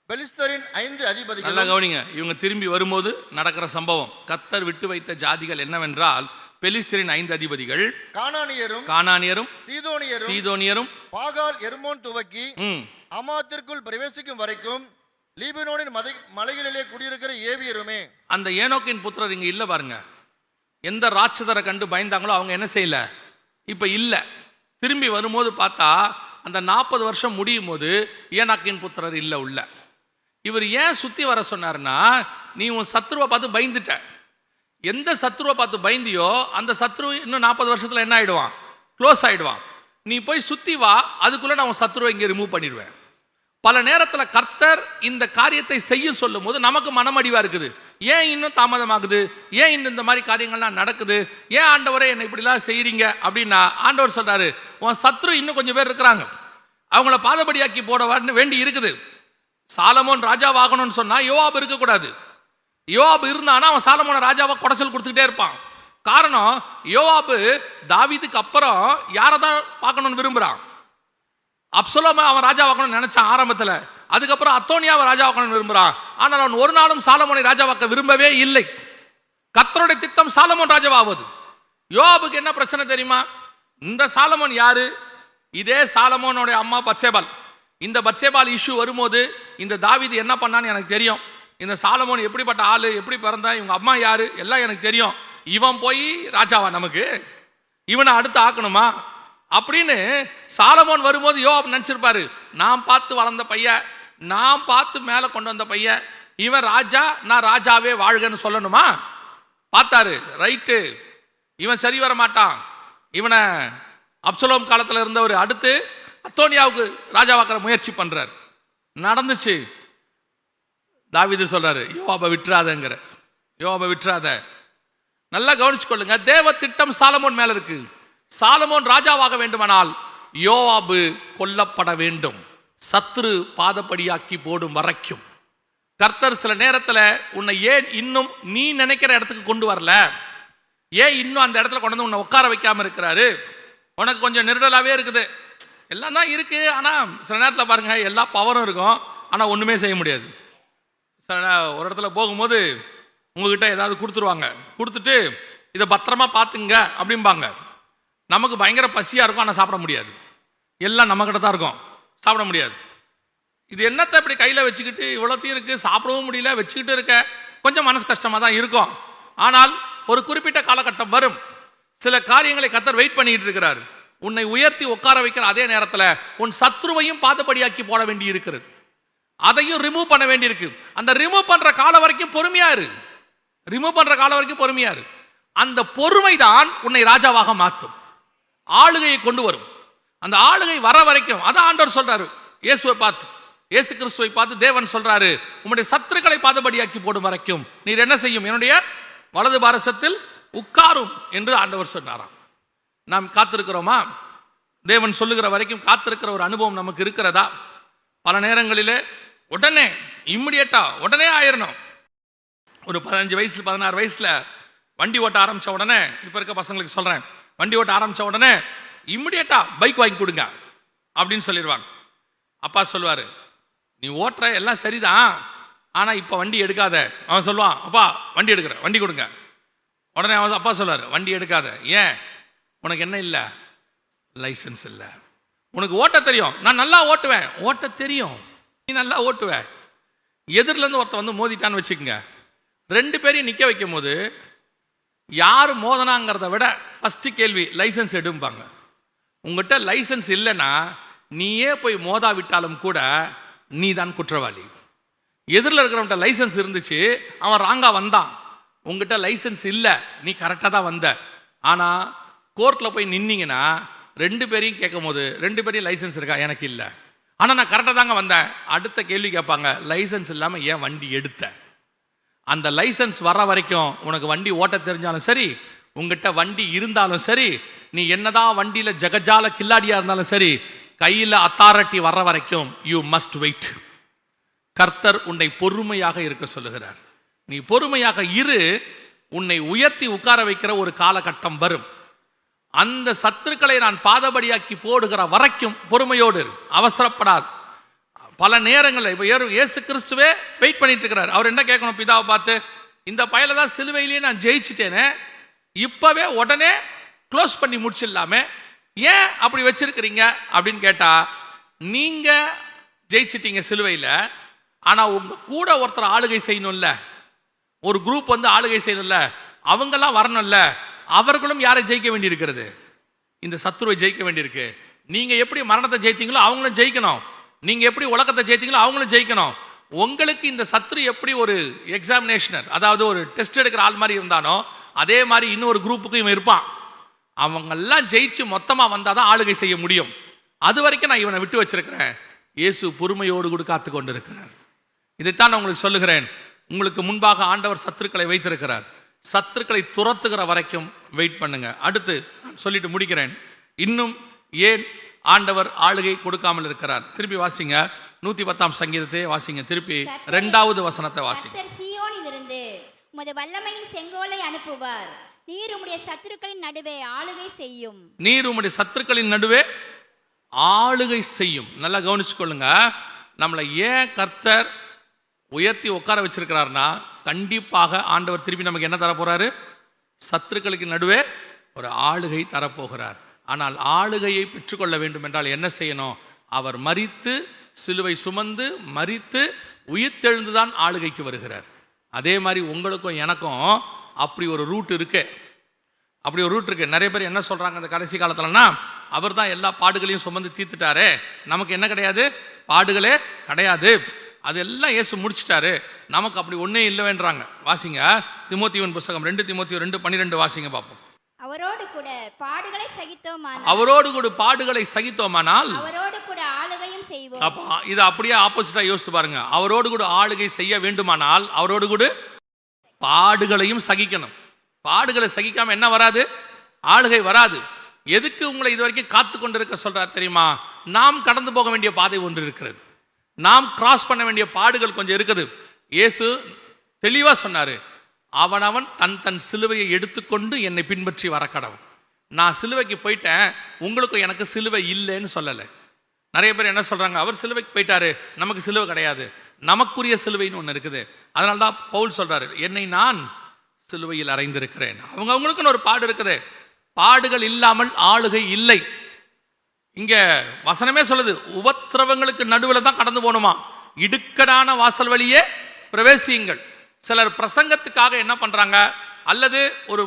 பெலிஸ்தரின் 5 அதிபதிகள். நல்லா கவனிங்க, இவங்க திரும்பி வரும்போது நடக்கிற சம்பவம். கர்த்தர் விட்டு வைத்த ஜாதிகள் என்னவென்றால் பெலிஸ்தரின் 5 அதிபதிகள், கானானியரும் சீதோனியரும் பாகால் எர்மோன் துவக்கி அமாத்திற்குள் பிரவேசிக்கும் வரைக்கும் லீபனோனின் மலைகளிலே குடியிருக்கிற ஏவியருமே. அந்த ஏனோக்கின் புத்திரர் இங்க இல்ல பாருங்க. எந்த ராட்சதரை கண்டு பயந்தாங்களோ அவங்க என்ன செய்யல, இப்ப இல்ல. திரும்பி வரும்போது பார்த்தா அந்த 40 வருஷம் முடியும் போது ஏனாக்கின் புத்திரர் இல்ல உள்ள. இவர் ஏன் சுத்தி வர சொன்னார்னா, நீ உன் சத்ருவை பார்த்து பயந்துட்ட. எந்த சத்ருவை பார்த்து பயந்தியோ அந்த சத்ரு இன்னும் 40 வருஷத்துல என்ன ஆயிடுவான், க்ளோஸ் ஆயிடுவான். நீ போய் சுத்தி வா, அதுக்குள்ள நான் உன் சத்ருவை இங்க ரிமூவ் பண்ணிடுவேன். பல நேரத்தில் கர்த்தர் இந்த காரியத்தை செய்ய சொல்லும் போது நமக்கு மனமடிவா இருக்குது. ஏன் இன்னும் தாமதமாகுது, ஏன் இன்னும் இந்த மாதிரி காரியங்கள்லாம் நடக்குது, ஏன் ஆண்டவரே என்ன இப்படிலாம் செய்யறீங்க அப்படின்னா, ஆண்டவர் சொல்றாரு, உன் சத்ரு இன்னும் கொஞ்சம் பேர் இருக்கிறாங்க, அவங்கள பாதபடியாக்கி போட வேண்டி இருக்குது. சாலமோன் ராஜாவாகணும்னு சொன்னா யோவாப் இருக்கக்கூடாது. யோவாப் இருந்தானா அவன் சாலமோன ராஜாவா குடைச்சல் கொடுத்துக்கிட்டே இருப்பான். காரணம், யோவாப் தாவீதுக்கு அப்புறம் யாரை தான் பார்க்கணும்னு விரும்புறான்? அப்சலோமை அவன் ராஜாவாக்கணும்னு நினைச்சான் ஆரம்பத்தில். அதுக்கப்புறம் அத்தோனியாவை ராஜாவாக்கணும்னு விரும்புறான். ஆனால் அவன் ஒரு நாளும் சாலமோனை ராஜாவாக்க விரும்பவே இல்லை. கர்த்தருடைய திட்டம் சாலமோன் ராஜாவாவது. யோவாபுக்கு என்ன பிரச்சனை தெரியுமா? இந்த சாலமோன் யாரு? இதே சாலமோனுடைய அம்மா பத்சேபாள். இந்த பத்சேபாள் இஷ்யூ வரும்போது இந்த தாவீது என்ன பண்ணான்னு எனக்கு தெரியும். இந்த சாலமோன் எப்படிப்பட்ட ஆளு, எப்படி பிறந்தா, இவங்க அம்மா யாரு, எல்லாம் எனக்கு தெரியும். இவன் போய் ராஜாவா நமக்கு? இவனை அடுத்து ஆக்கணுமா அப்படின்னு சாலமோன் வரும்போது யோவாப் நினைச்சிருப்பாரு, நான் பார்த்து வளர்ந்த பையன், நான் பார்த்து மேல கொண்டு வந்த பையன், இவன் ராஜா, நான் ராஜாவே வாழ்கன்னு சொல்லணுமா? பார்த்தாரு, ரைட்டு, இவன் சரி வர மாட்டான், இவனை அப்சலோம் காலத்தில் இருந்தவர் அடுத்து அத்தோனியாவுக்கு ராஜாவாக்கிற முயற்சி பண்றார். நடந்துச்சு. தாவீது சொல்றாரு, யோவாபை விட்டுறாதங்கிற, யோவாபை விட்டுறாத. நல்லா கவனிச்சுக்கொள்ளுங்க, தேவ திட்டம் சாலமோன் மேல இருக்கு. சாலமோன் ராஜாவாக வேண்டுமானால் யோவாபு கொல்லப்பட வேண்டும், சத்துரு பாதப்படியாக்கி போடும் வரைக்கும். கர்த்தர் சில நேரத்தில் உன்னை ஏன் இன்னும் நீ நினைக்கிற இடத்துக்கு கொண்டு வரல, ஏன் இன்னும் அந்த இடத்துல கொண்டு வந்து உன்னை உட்கார வைக்காம இருக்கிறாரு? உனக்கு கொஞ்சம் நெருடலாவே இருக்குது, எல்லாம் தான் இருக்கு, ஆனா சில நேரத்தில் பாருங்க எல்லா பவரும் இருக்கும், ஆனா ஒண்ணுமே செய்ய முடியாது. ஒரு இடத்துல போகும்போது உங்ககிட்ட ஏதாவது கொடுத்துருவாங்க, கொடுத்துட்டு இதை பத்திரமா பார்த்துங்க அப்படிம்பாங்க. நமக்கு பயங்கர பசியா இருக்கும், ஆனால் சாப்பிட முடியாது, எல்லாம் நம்ம கிட்ட தான் இருக்கும், சாப்பிட முடியாது. இது என்னத்தை இப்படி கையில் வச்சுக்கிட்டு இவ்வளோத்தையும் இருக்கு, சாப்பிடவும் முடியல, வச்சுக்கிட்டு இருக்க, கொஞ்சம் மனசு கஷ்டமாக தான் இருக்கும். ஆனால் ஒரு குறிப்பிட்ட காலகட்டம் வரும், சில காரியங்களை கர்த்தர் வெயிட் பண்ணிட்டு இருக்கிறார். உன்னை உயர்த்தி உட்கார வைக்கிற அதே நேரத்தில் உன் சத்ருவையும் பாதபடியாக்கி போட வேண்டி இருக்கிறது, அதையும் ரிமூவ் பண்ண வேண்டி இருக்கு. அந்த ரிமூவ் பண்ற காலம் வரைக்கும் பொறுமையா இரு, ரிமூவ் பண்ற காலம் வரைக்கும் பொறுமையா இரு. அந்த பொறுமை தான் உன்னை ராஜாவாக மாற்றும், ஆளுகையை கொண்டு வரும். அந்த ஆளுகை வர வரைக்கும், அதான் ஆண்டவர் சொல்றாரு இயேசுவை பார்த்து, இயேசு கிறிஸ்துவை பார்த்து தேவன் சொல்றாரு, உம்முடைய சத்துருக்களை பாதபடியாக்கி போடும் வரைக்கும் நீர் என்ன செய்யும், என்னுடைய வலது பாரசத்தில் உட்காரும் என்று ஆண்டவர் சொன்னாராம். நாம் காத்திருக்கிறோமா? தேவன் சொல்லுகிற வரைக்கும் காத்திருக்கிற ஒரு அனுபவம் நமக்கு இருக்கிறதா? பல நேரங்களிலே உடனே இம்மிடியட்டா உடனே ஆயிரணும். ஒரு 15 வயசு 16 வயசுல வண்டி ஓட்ட ஆரம்பிச்ச உடனே, இப்ப இருக்க பசங்களுக்கு சொல்றேன், வண்டி ஓட்ட ஆரம்பிச்ச உடனே இம்மிடியட்டா பைக் வாங்கி கொடுங்க அப்படின்னு சொல்லிடுவாங்க. அப்பா சொல்லுவாரு, நீ ஓட்டுற எல்லாம் சரிதான், ஆனா இப்ப வண்டி எடுக்காத. அவன் சொல்லுவான், அப்பா வண்டி எடுக்கிறேன், வண்டி கொடுங்க. உடனே அவன் அப்பா சொல்லுவாரு, வண்டி எடுக்காத. ஏன்? உனக்கு என்ன இல்லை? லைசன்ஸ் இல்லை. உனக்கு ஓட்ட தெரியும், நான் நல்லா ஓட்டுவேன். ஓட்ட தெரியும், நீ நல்லா ஓட்டுவ. எதிரில இருந்து ஒருத்த வந்து மோதிட்டான்னு வச்சுக்கோங்க, 2 பேரையும் நிக்க வைக்கும் போது யாரு மோதனாங்கிறத விட ஃபர்ஸ்ட் கேள்வி லைசன்ஸ் எடுப்பாங்க. உங்ககிட்ட லைசன்ஸ் இல்லைன்னா நீயே போய் மோதாவிட்டாலும் கூட நீ தான் குற்றவாளி. எதிரில் இருக்கிறவன்ட்ட லைசன்ஸ் இருந்துச்சு, அவன் ராங்கா வந்தான், உங்ககிட்ட லைசன்ஸ் இல்லை, நீ கரெக்டாக தான் வந்த. ஆனால் கோர்ட்டில் போய் நின்னீங்கன்னா 2 பேரையும் கேட்கும் போது 2 பேரையும் லைசன்ஸ் இருக்கா? எனக்கு இல்லை, ஆனால் நான் கரெக்டாக தாங்க வந்தேன். அடுத்த கேள்வி கேட்பாங்க, லைசன்ஸ் இல்லாமல் ஏன் வண்டி எடுத்த? அந்த லைசன்ஸ் வர வரைக்கும் உனக்கு வண்டி ஓட்ட தெரிஞ்சாலும் சரி, உங்ககிட்ட வண்டி இருந்தாலும் சரி, நீ என்னதான் வண்டியில ஜகஜால கில்லாடியா இருந்தாலும் சரி, கையில் அத்தாரிட்டி வர்ற வரைக்கும் யூ மஸ்ட் வெயிட். கர்த்தர் உன்னை பொறுமையாக இருக்க சொல்லுகிறார். நீ பொறுமையாக இரு, உன்னை உயர்த்தி உட்கார வைக்கிற ஒரு காலகட்டம் வரும். அந்த சத்துருக்களை நான் பாதபடியாக்கி போடுகிற வரைக்கும் பொறுமையோடு இரு, அவசரப்படாது. பல நேரங்களில் இப்போ இயேசு கிறிஸ்துவே வெயிட் பண்ணிட்டு இருக்கிறார். அவர் என்ன கேட்கணும் பிதாவை பார்த்து, இந்த பயலை தான் சிலுவையிலேயே நான் ஜெயிச்சிட்டேனே, இப்பவே உடனே க்ளோஸ் பண்ணி முடிச்சிடலாமே, ஏன் அப்படி வச்சிருக்கிறீங்க அப்படின்னு கேட்டா, நீங்க ஜெயிச்சிட்டீங்க சிலுவையில், ஆனா உங்க கூட ஒருத்தர் ஆளுகை செய்யணும்ல, ஒரு குரூப் வந்து ஆளுகை செய்யணும்ல, அவங்கெல்லாம் வரணும்ல, அவர்களும் யாரை ஜெயிக்க வேண்டி இருக்கிறது? இந்த சத்துருவை ஜெயிக்க வேண்டியிருக்கு. நீங்க எப்படி மரணத்தை ஜெயித்தீங்களோ அவங்களும் ஜெயிக்கணும், நீங்க எப்படி உலகத்தை ஜெயித்தீங்களோ அவங்களும் ஜெயிக்கணும். உங்களுக்கு இந்த சத்துரு எப்படி ஒரு எக்ஸாமினேஷனர், அதாவது ஒரு டெஸ்ட் எடுக்கிற ஆள் மாதிரி இருந்தானோ, அதே மாதிரி இன்னொரு குரூப்புக்கும் இவன் இருப்பான். அவங்கெல்லாம் ஜெயிச்சு மொத்தமா வந்தாதான் ஆளுகை செய்ய முடியும். அது வரைக்கும் நான் இவனை விட்டு வச்சிருக்கிறேன். இயேசு பொறுமையோடு கூட காத்து கொண்டு இருக்கிறார். இதைத்தான் நான் உங்களுக்கு சொல்லுகிறேன். உங்களுக்கு முன்பாக ஆண்டவர் சத்துருக்களை வைத்திருக்கிறார். சத்துருக்களை துரத்துகிற வரைக்கும் வெயிட் பண்ணுங்க. அடுத்து சொல்லிட்டு முடிக்கிறேன். இன்னும் ஏன் ஆண்டவர் ஆளுகை கொடுக்காமல் இருக்கிறார்? திருப்பி வாசிங்க, 110ஆம் சங்கீதத்தை வாசிங்க, திருப்பி 2வது வசனத்தை வாசிங்க. சீயோனிலிருந்து உமது வல்லமையின் செங்கோலை அனுப்புவார், நீர் உம்முடைய சத்துருக்களின் நடுவே ஆளுகை செய்யும். நீர் உம்முடைய சத்துருக்களின் நடுவே ஆளுகை செய்யும். நல்லா கவனிச்சுக்கொள்ளுங்க. நம்மளை ஏன் கர்த்தர் உயர்த்தி உட்கார வச்சிருக்கிறார்னா, கண்டிப்பாக ஆண்டவர் திருப்பி நமக்கு என்ன தரப்போறாரு? சத்துருக்களுக்கு நடுவே ஒரு ஆளுகை தரப்போகிறார். ஆனால் ஆளுகையை பெற்றுக்கொள்ள வேண்டும் என்றால் என்ன செய்யணும்? அவர் மரித்து சிலுவை சுமந்து மரித்து உயிர்த்தெழுந்துதான் ஆளுகைக்கு வருகிறார். அதே மாதிரி உங்களுக்கும் எனக்கும் அப்படி ஒரு ரூட் இருக்கு. அப்படி ஒரு ரூட் இருக்கு. நிறைய பேர் என்ன சொல்றாங்க இந்த கடைசி காலத்துலன்னா, அவர் தான் எல்லா பாடுகளையும் சுமந்து தீர்த்துட்டாரு, நமக்கு என்ன கிடையாது, பாடுகளே கிடையாது, அதெல்லாம் இயேசு முடிச்சிட்டாரு, நமக்கு அப்படி ஒன்னே இல்லைன்றாங்க. வாசிங்க தீமோத்தேயுவின் புத்தகம் 2 தீமோத்தேயு 2:12 வாசிங்க பார்ப்போம். அவரோடு கூட பாடுகளை சகித்தோமானால் அவரோடு கூட பாடுகளை சகித்தோமானால் அவரோடு கூட ஆளுகையும் செய்வோம். அப்ப இது அப்படியே ஆப்போசிட்டா யோசிச்சு பாருங்க. அவரோடு கூட ஆளுகை செய்ய வேண்டுமானால் அவரோடு கூட பாடுகளையும் சகிக்கணும். பாடுகளை சகிக்காம என்ன வராது, ஆளுகை வராது. எதுக்கு உங்களை இதுவரைக்கும் காத்து கொண்டிருக்க சொல்றார் தெரியுமா? நாம் கடந்து போக வேண்டிய பாதை ஒன்று இருக்கிறது, நாம் கிராஸ் பண்ண வேண்டிய பாடுகள் கொஞ்சம் இருக்குது. இயேசு தெளிவா சொன்னாரு, அவனவன் தன் தன் சிலுவையை எடுத்துக்கொண்டு என்னை பின்பற்றி வர கடவன். நான் சிலுவைக்கு போயிட்டேன், உங்களுக்கும் எனக்கு சிலுவை இல்லைன்னு சொல்லலை. நிறைய பேர் என்ன சொல்றாங்க, அவர் சிலுவைக்கு போயிட்டாரு, நமக்கு சிலுவை கிடையாது. நமக்குரிய சிலுவைன்னு ஒன்று இருக்குது. அதனால தான் பவுல் சொல்றாரு, என்னை நான் சிலுவையில் அறைந்திருக்கிறேன். அவங்களுக்குன்னு ஒரு பாடு இருக்குது. பாடுகள் இல்லாமல் ஆளுகை இல்லை. இங்க வசனமே சொல்லுது, உபத்திரவங்களுக்கு நடுவில் தான் கடந்து போகணுமா, இடுக்கடான வாசல் வழியே பிரவேசியுங்கள். சிலர் பிரசங்கத்துக்காக என்ன பண்றாங்க, அல்லது ஒரு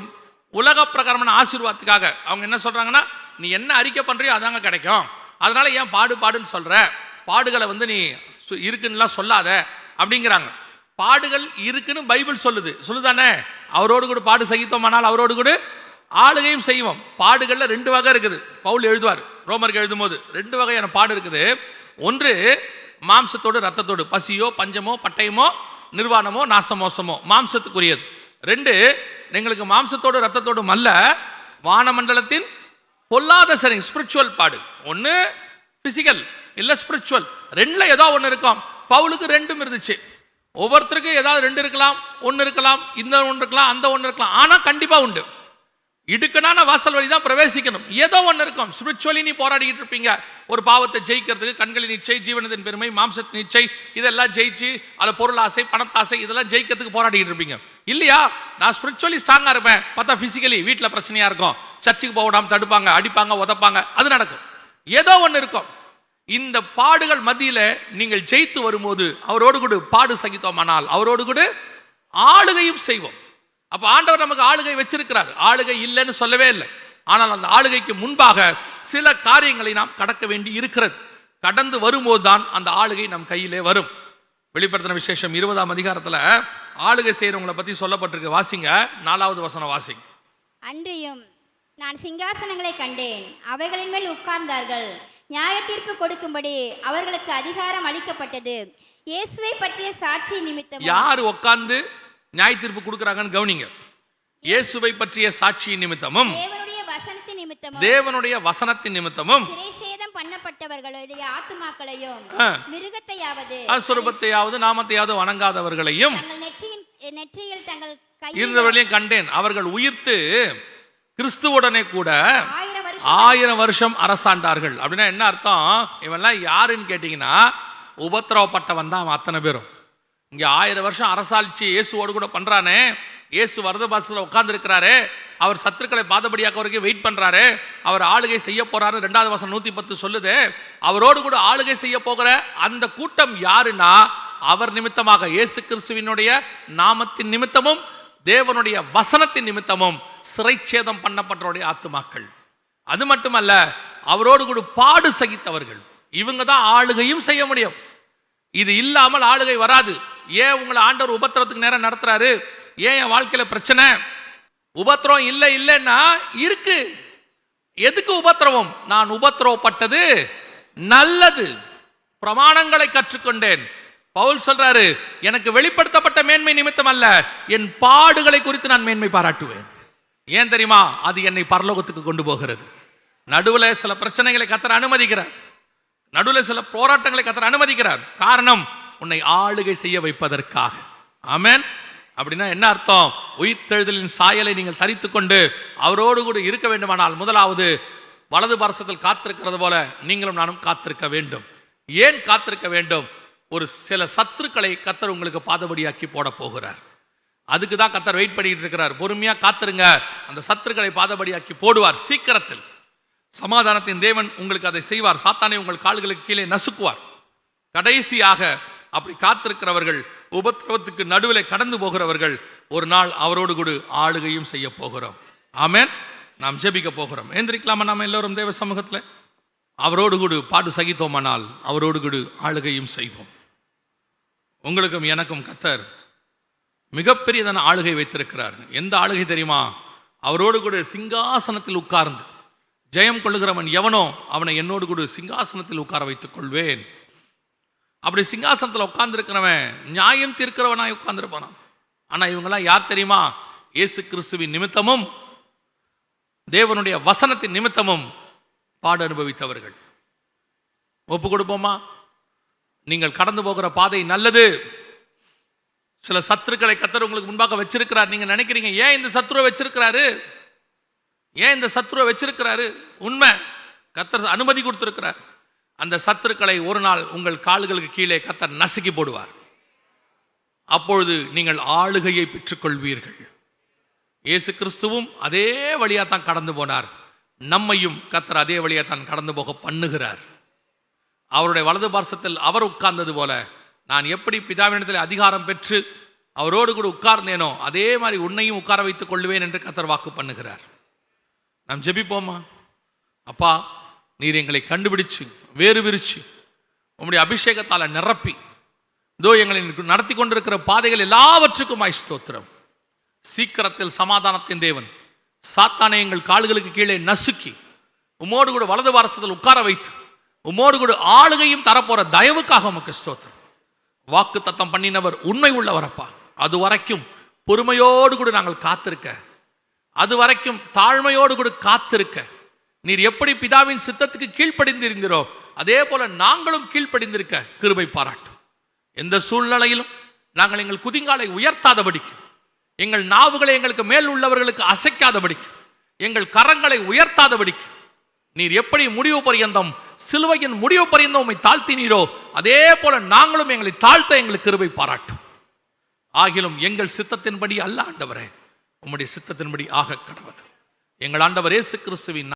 உலக பிரகாரமான ஆசீர்வாதத்துக்காக அவங்க என்ன சொல்றாங்கன்னா, நீ என்ன அறிக்கை பண்றியோ அதாங்க கிடைக்கும், அதனால ஏன் பாடுன்னு சொல்ற, பாடுகளை நீ இருக்குன்னு சொல்லாத அப்படிங்கிறாங்க. பாடுகள் இருக்குன்னு பைபிள் சொல்லுதானே. அவரோடு கூட பாடு சகித்தோமானால் அவரோடு கூட ஆளுகையும் செய்வோம். பாடுகள்ல 2 வகை இருக்குது. பவுல் எழுதுவார் ரோமருக்கு எழுதும் போது, 2 வகையான பாடு இருக்குது. ஒன்று மாம்சத்தோடு ரத்தத்தோடு, பசியோ பஞ்சமோ பட்டயமோ நிர்வாணமோ நாசமோசமோ, மாம்சத்துக்குரியது. 2 எங்களுக்கு மாம்சத்தோடு ரத்தத்தோடும் அல்ல, வானமண்டலத்தின் பொல்லாத சரி ஸ்பிரிச்சுவல் பாடு. ஒன்று பிசிக்கல் இல்ல ஸ்பிரிச்சுவல், 2ல ஏதோ ஒன்று இருக்கும். பவுலுக்கு 2ம் இருந்துச்சு. ஒவ்வொருத்தருக்கும் ஏதாவது 2 இருக்கலாம், 1 இருக்கலாம், இந்த 1 இருக்கலாம், அந்த 1 இருக்கலாம். ஆனா கண்டிப்பா உண்டு. இடுக்கனான வாசல் வழி தான் பிரவேசிக்கணும். ஏதோ ஒன்று இருக்கும். ஸ்பிரிச்சுவலி நீ போராடிட்டு இருப்பீங்க, ஒரு பாவத்தை ஜெயிக்கிறதுக்கு கண்களின் இச்சை, ஜீவனத்தின் பெருமை, மாம்சத்தின் இச்சை, இதெல்லாம் ஜெயிச்சு அதை பொருள் ஆசை, பணத்தாசை, இதெல்லாம் ஜெயிக்கிறதுக்கு போராடிட்டு இருப்பீங்க இல்லையா? நான் ஸ்பிரிச்சுவலி ஸ்ட்ராங்கா இருப்பேன், பார்த்தா பிசிக்கலி வீட்டில் பிரச்சனையா இருக்கும், சர்ச்சுக்கு போக விடாம தடுப்பாங்க, அடிப்பாங்க, உதப்பாங்க, அது நடக்கும். ஏதோ ஒன்று இருக்கும். இந்த பாடுகள் மத்தியில நீங்கள் ஜெயித்து வரும்போது அவரோடு கூட பாடு சகித்தோமானால் அவரோடு கூட ஆளுகையும் செய்வோம். அப்ப ஆண்டவர் நமக்கு ஆளுகை வச்சிருக்கிறார், ஆளுகை இல்லைன்னு சொல்லவே இல்லை. ஆனால் அந்த ஆளுகைக்கு முன்பாக சில காரியங்களை நாம் கடக்க வேண்டி இருக்கிறது. கடந்து வரும்போது தான் அந்த ஆளுகை நம் கையிலே வரும். வெளிப்படுத்தின விசேஷம் 20ஆம் அதிகாரத்துல ஆளுகை செய்யறவங்களை பத்தி சொல்லப்பட்டிருக்கு. வாசிங்க 4வது வசனம் வாசிங்க. அன்றியும் நான் சிங்காசனங்களை கண்டேன், அவைகளின் மேல் உட்கார்ந்தார்கள், நியாய தீர்ப்பு கொடுக்கும்படி அவர்களுக்கு அதிகாரம் அளிக்கப்பட்டது. இயேசுவை பற்றிய சாட்சி நிமித்தம் யார் உட்கார்ந்து நியாய தீர்ப்பு கொடுக்கறாங்கன்னு கவனிங்க. இயேசுவை பற்றிய சாட்சி நிமித்தமும் தேவனுடைய வசனத்தின் நிமித்தமும் சிறைசேதம் பண்ணப்பட்டவர்களுடைய ஆத்துமாக்களையும் மிருகத்தையாவது அசுரபத்தையாவது நாமத்தையாவது வணங்காதவர்களையும் நெற்றியில் தங்கள் இருந்தவர்களையும் கண்டேன். அவர்கள் உயிர்த்து கிறிஸ்துவுடனே கூட 1000 வருஷம் அரசாண்டார்கள். அப்படின்னா என்ன அர்த்தம்? இவெல்லாம் யாருன்னு கேட்டீங்கன்னா உபத்திரவப்பட்டவன் தான் அத்தனை பேரும். இங்க 1000 வருஷம் அரசாட்சி இயேசுவோடு கூட பண்றானே, இயேசு வரத பாசத்துல உட்கார்ந்து இருக்கிறாரு, அவர் சத்துருக்களை பாதபடியாக்க வரைக்கும் வெயிட் பண்றாரு, அவர் ஆளுகை செய்ய போறாரு. 2வது வசனம் 110 சொல்லுது. அவரோடு கூட ஆளுகை செய்ய போகிற அந்த கூட்டம் யாருன்னா, அவர் நிமித்தமாக இயேசு கிறிஸ்துவினுடைய நாமத்தின் நிமித்தமும் தேவனுடைய வசனத்தின் நிமித்தமும் சிறைச்சேதம் பண்ணப்பட்டவருடைய ஆத்துமாக்கள். அது மட்டுமல்ல, அவரோடு கூட பாடு சகித்தவர்கள். இவங்க தான் ஆளுகையும் செய்ய முடியும். இது இல்லாமல் ஆளுகை வராது. ஏன் உங்களை ஆண்டவர் உபத்திரத்துக்கு நேரம் நடத்துறாரு? ஏன் என் வாழ்க்கையில பிரச்சனை? உபத்திரம் இல்லைன்னா இருக்கு. எதுக்கு உபத்திரவம்? நான் உபத்திரவப்பட்டது நல்லது, பிரமாணங்களை கற்றுக்கொண்டேன். பவுல் சொல்றாரு, எனக்கு வெளிப்படுத்தப்பட்ட மேன்மை நிமித்தம் அல்ல, என் பாடுகளை குறித்து நான் மேன்மை பாராட்டுவேன். ஏன் தெரியுமா? அது என்னை பரலோகத்துக்கு கொண்டு போகிறது. நடுவில் சில பிரச்சனைகளை கர்த்தர் அனுமதிக்கிறார், நடுவில் சில போராட்டங்களை கர்த்தர் அனுமதிக்கிறார். காரணம், உன்னை ஆளுகை செய்ய வைப்பதற்காக. ஆமென். அப்படின்னா என்ன அர்த்தம்? உயிர்த்தெழுதலின் சாயலை நீங்கள் தரித்துக் கொண்டு அவரோடு கூட இருக்க வேண்டுமானால் முதலாவது வலது பாரசத்தில் காத்திருக்கிறது போல நீங்களும் நானும் காத்திருக்க வேண்டும். ஏன் காத்திருக்க வேண்டும்? ஒரு சில சத்துருக்களை கர்த்தர் உங்களுக்கு பாதபடியாக்கி போட போகிறார். அதுக்கு தான் கர்த்தர் வெயிட் பண்ணிட்டு இருக்கிறார். பொறுமையா காத்திருங்க, அந்த சத்துருக்களை பாதபடியாக்கி போடுவார். சீக்கிரத்தில் சமாதானத்தின் தேவன் உங்களுக்கு அதை செய்வார். சாத்தானை உங்கள் கால்களுக்கு கீழே நசுக்குவார். கடைசியாக அப்படி காத்திருக்கிறவர்கள், உபத்திரவத்துக்கு நடுவில் கடந்து போகிறவர்கள், ஒரு நாள் அவரோடு கூட ஆளுகையும் செய்ய போகிறோம். ஆமென். நாம் ஜெபிக்க போகிறோம். எந்திரிக்கலாமா? நாம் எல்லோரும் தேவ சமூகத்தில் அவரோடு கூட பாடு சகித்தோமானால் அவரோடு கூட ஆளுகையும் செய்வோம். உங்களுக்கும் எனக்கும் கர்த்தர் மிகப்பெரியதான ஆளுகை வைத்திருக்கிறார். எந்த ஆளுகை தெரியுமா? அவரோடு கூட சிங்காசனத்தில் உட்கார்ந்து ஜெயம் கொள்ளுகிறவன் எவனோ அவனை என்னோடு கூட சிங்காசனத்தில் உட்கார வைத்துக் கொள்வேன். அப்படி சிங்காசனத்தில் உட்கார்ந்துருக்கிறவன் நியாயம் தீர்க்கிறவனாய் உட்கார்ந்துருப்பான். ஆனா இவங்கெல்லாம் யார் தெரியுமா? இயேசு கிறிஸ்துவின் நிமித்தமும் தேவனுடைய வசனத்தின் நிமித்தமும் பாடு அனுபவித்தவர்கள். ஒப்பு கொடுப்போமா? நீங்கள் கடந்து போகிற பாதை நல்லது. சில சத்துருக்களை கர்த்தர் உங்களுக்கு முன்பாக வச்சிருக்கிறார். நீங்க நினைக்கிறீங்க, ஏன் இந்த சத்துருவை வச்சிருக்கிறாரு, ஏன் இந்த சத்துருவை வச்சிருக்கிறாரு? உண்மை, கர்த்தர் அனுமதி கொடுத்திருக்கிறார். அந்த சத்துருக்களை ஒரு நாள் உங்கள் கால்களுக்கு கீழே கர்த்தர் நசுக்கி போடுவார். அப்பொழுது நீங்கள் ஆளுகையை பெற்றுக்கொள்வீர்கள். இயேசு கிறிஸ்துவும் அதே வழியா தான் கடந்து போனார். நம்மையும் கர்த்தர் அதே வழியா தான் கடந்து போக பண்ணுகிறார். அவருடைய வலது பார்சத்தில் அவர் உட்கார்ந்தது போல நான் எப்படி பிதாவினிடத்தில் அதிகாரம் பெற்று அவரோடு கூட உட்கார்ந்தேனோ அதே மாதிரி உன்னையும் உட்கார வைத்துக் கொள்வேன் என்று கர்த்தர் வாக்கு பண்ணுகிறார். நாம் ஜெபிப்போமா? அப்பா, நீர் எங்களை கண்டுபிடிச்சு வேறு விரிச்சு உம்முடைய அபிஷேகத்தால நிரப்பி இதோ எங்களை நடத்தி கொண்டிருக்கிற பாதைகள் எல்லாவற்றுக்கும் ஸ்தோத்திரம். சீக்கிரத்தில் சமாதானத்தின் தேவன் சாத்தானை எங்கள் கால்களுக்கு கீழே நசுக்கி உம்மோடு கூட வலது வாரசத்தில் உட்கார வைத்து உம்மோடு கூட ஆளுகையும் தரப்போற தயவுக்காக உமக்கு ஸ்தோத்திரம். வாக்கு தத்தம் பண்ணினவர் உண்மை உள்ளவரப்பா. அது வரைக்கும் பொறுமையோடு கூட நாங்கள் காத்திருக்க, அது வரைக்கும் தாழ்மையோடு கூட காத்திருக்க, நீர் எப்படி பிதாவின் சித்தத்துக்கு கீழ்ப்படிந்திருந்தீரோ அதே போல நாங்களும் கீழ்ப்படிந்திருக்க கிருபை பாராட்டும். எந்த சூழ்நிலையிலும் நாங்கள் எங்கள் குதிங்காலை உயர்த்தாதபடிக்கு, எங்கள் நாவுகளை எங்களுக்கு மேல் உள்ளவர்களுக்கு அசைக்காதபடிக்கு, எங்கள் கரங்களை உயர்த்தாதபடிக்கு, நீர் எப்படி முடிவு பரியந்தம் சிலுவையின் முடிவு பரியந்தம் உம்மை தாழ்த்தினீரோ அதே போல நாங்களும் எங்களை தாழ்த்த எங்களுக்கு கிருபை பாராட்டும். ஆகிலும் எங்கள் சித்தத்தின்படி அல்ல ஆண்டவரே, உம்முடைய சித்தத்தின்படி ஆக கடவது. எங்கள் ஆண்டவர் இயேசு கிறிஸ்துவின்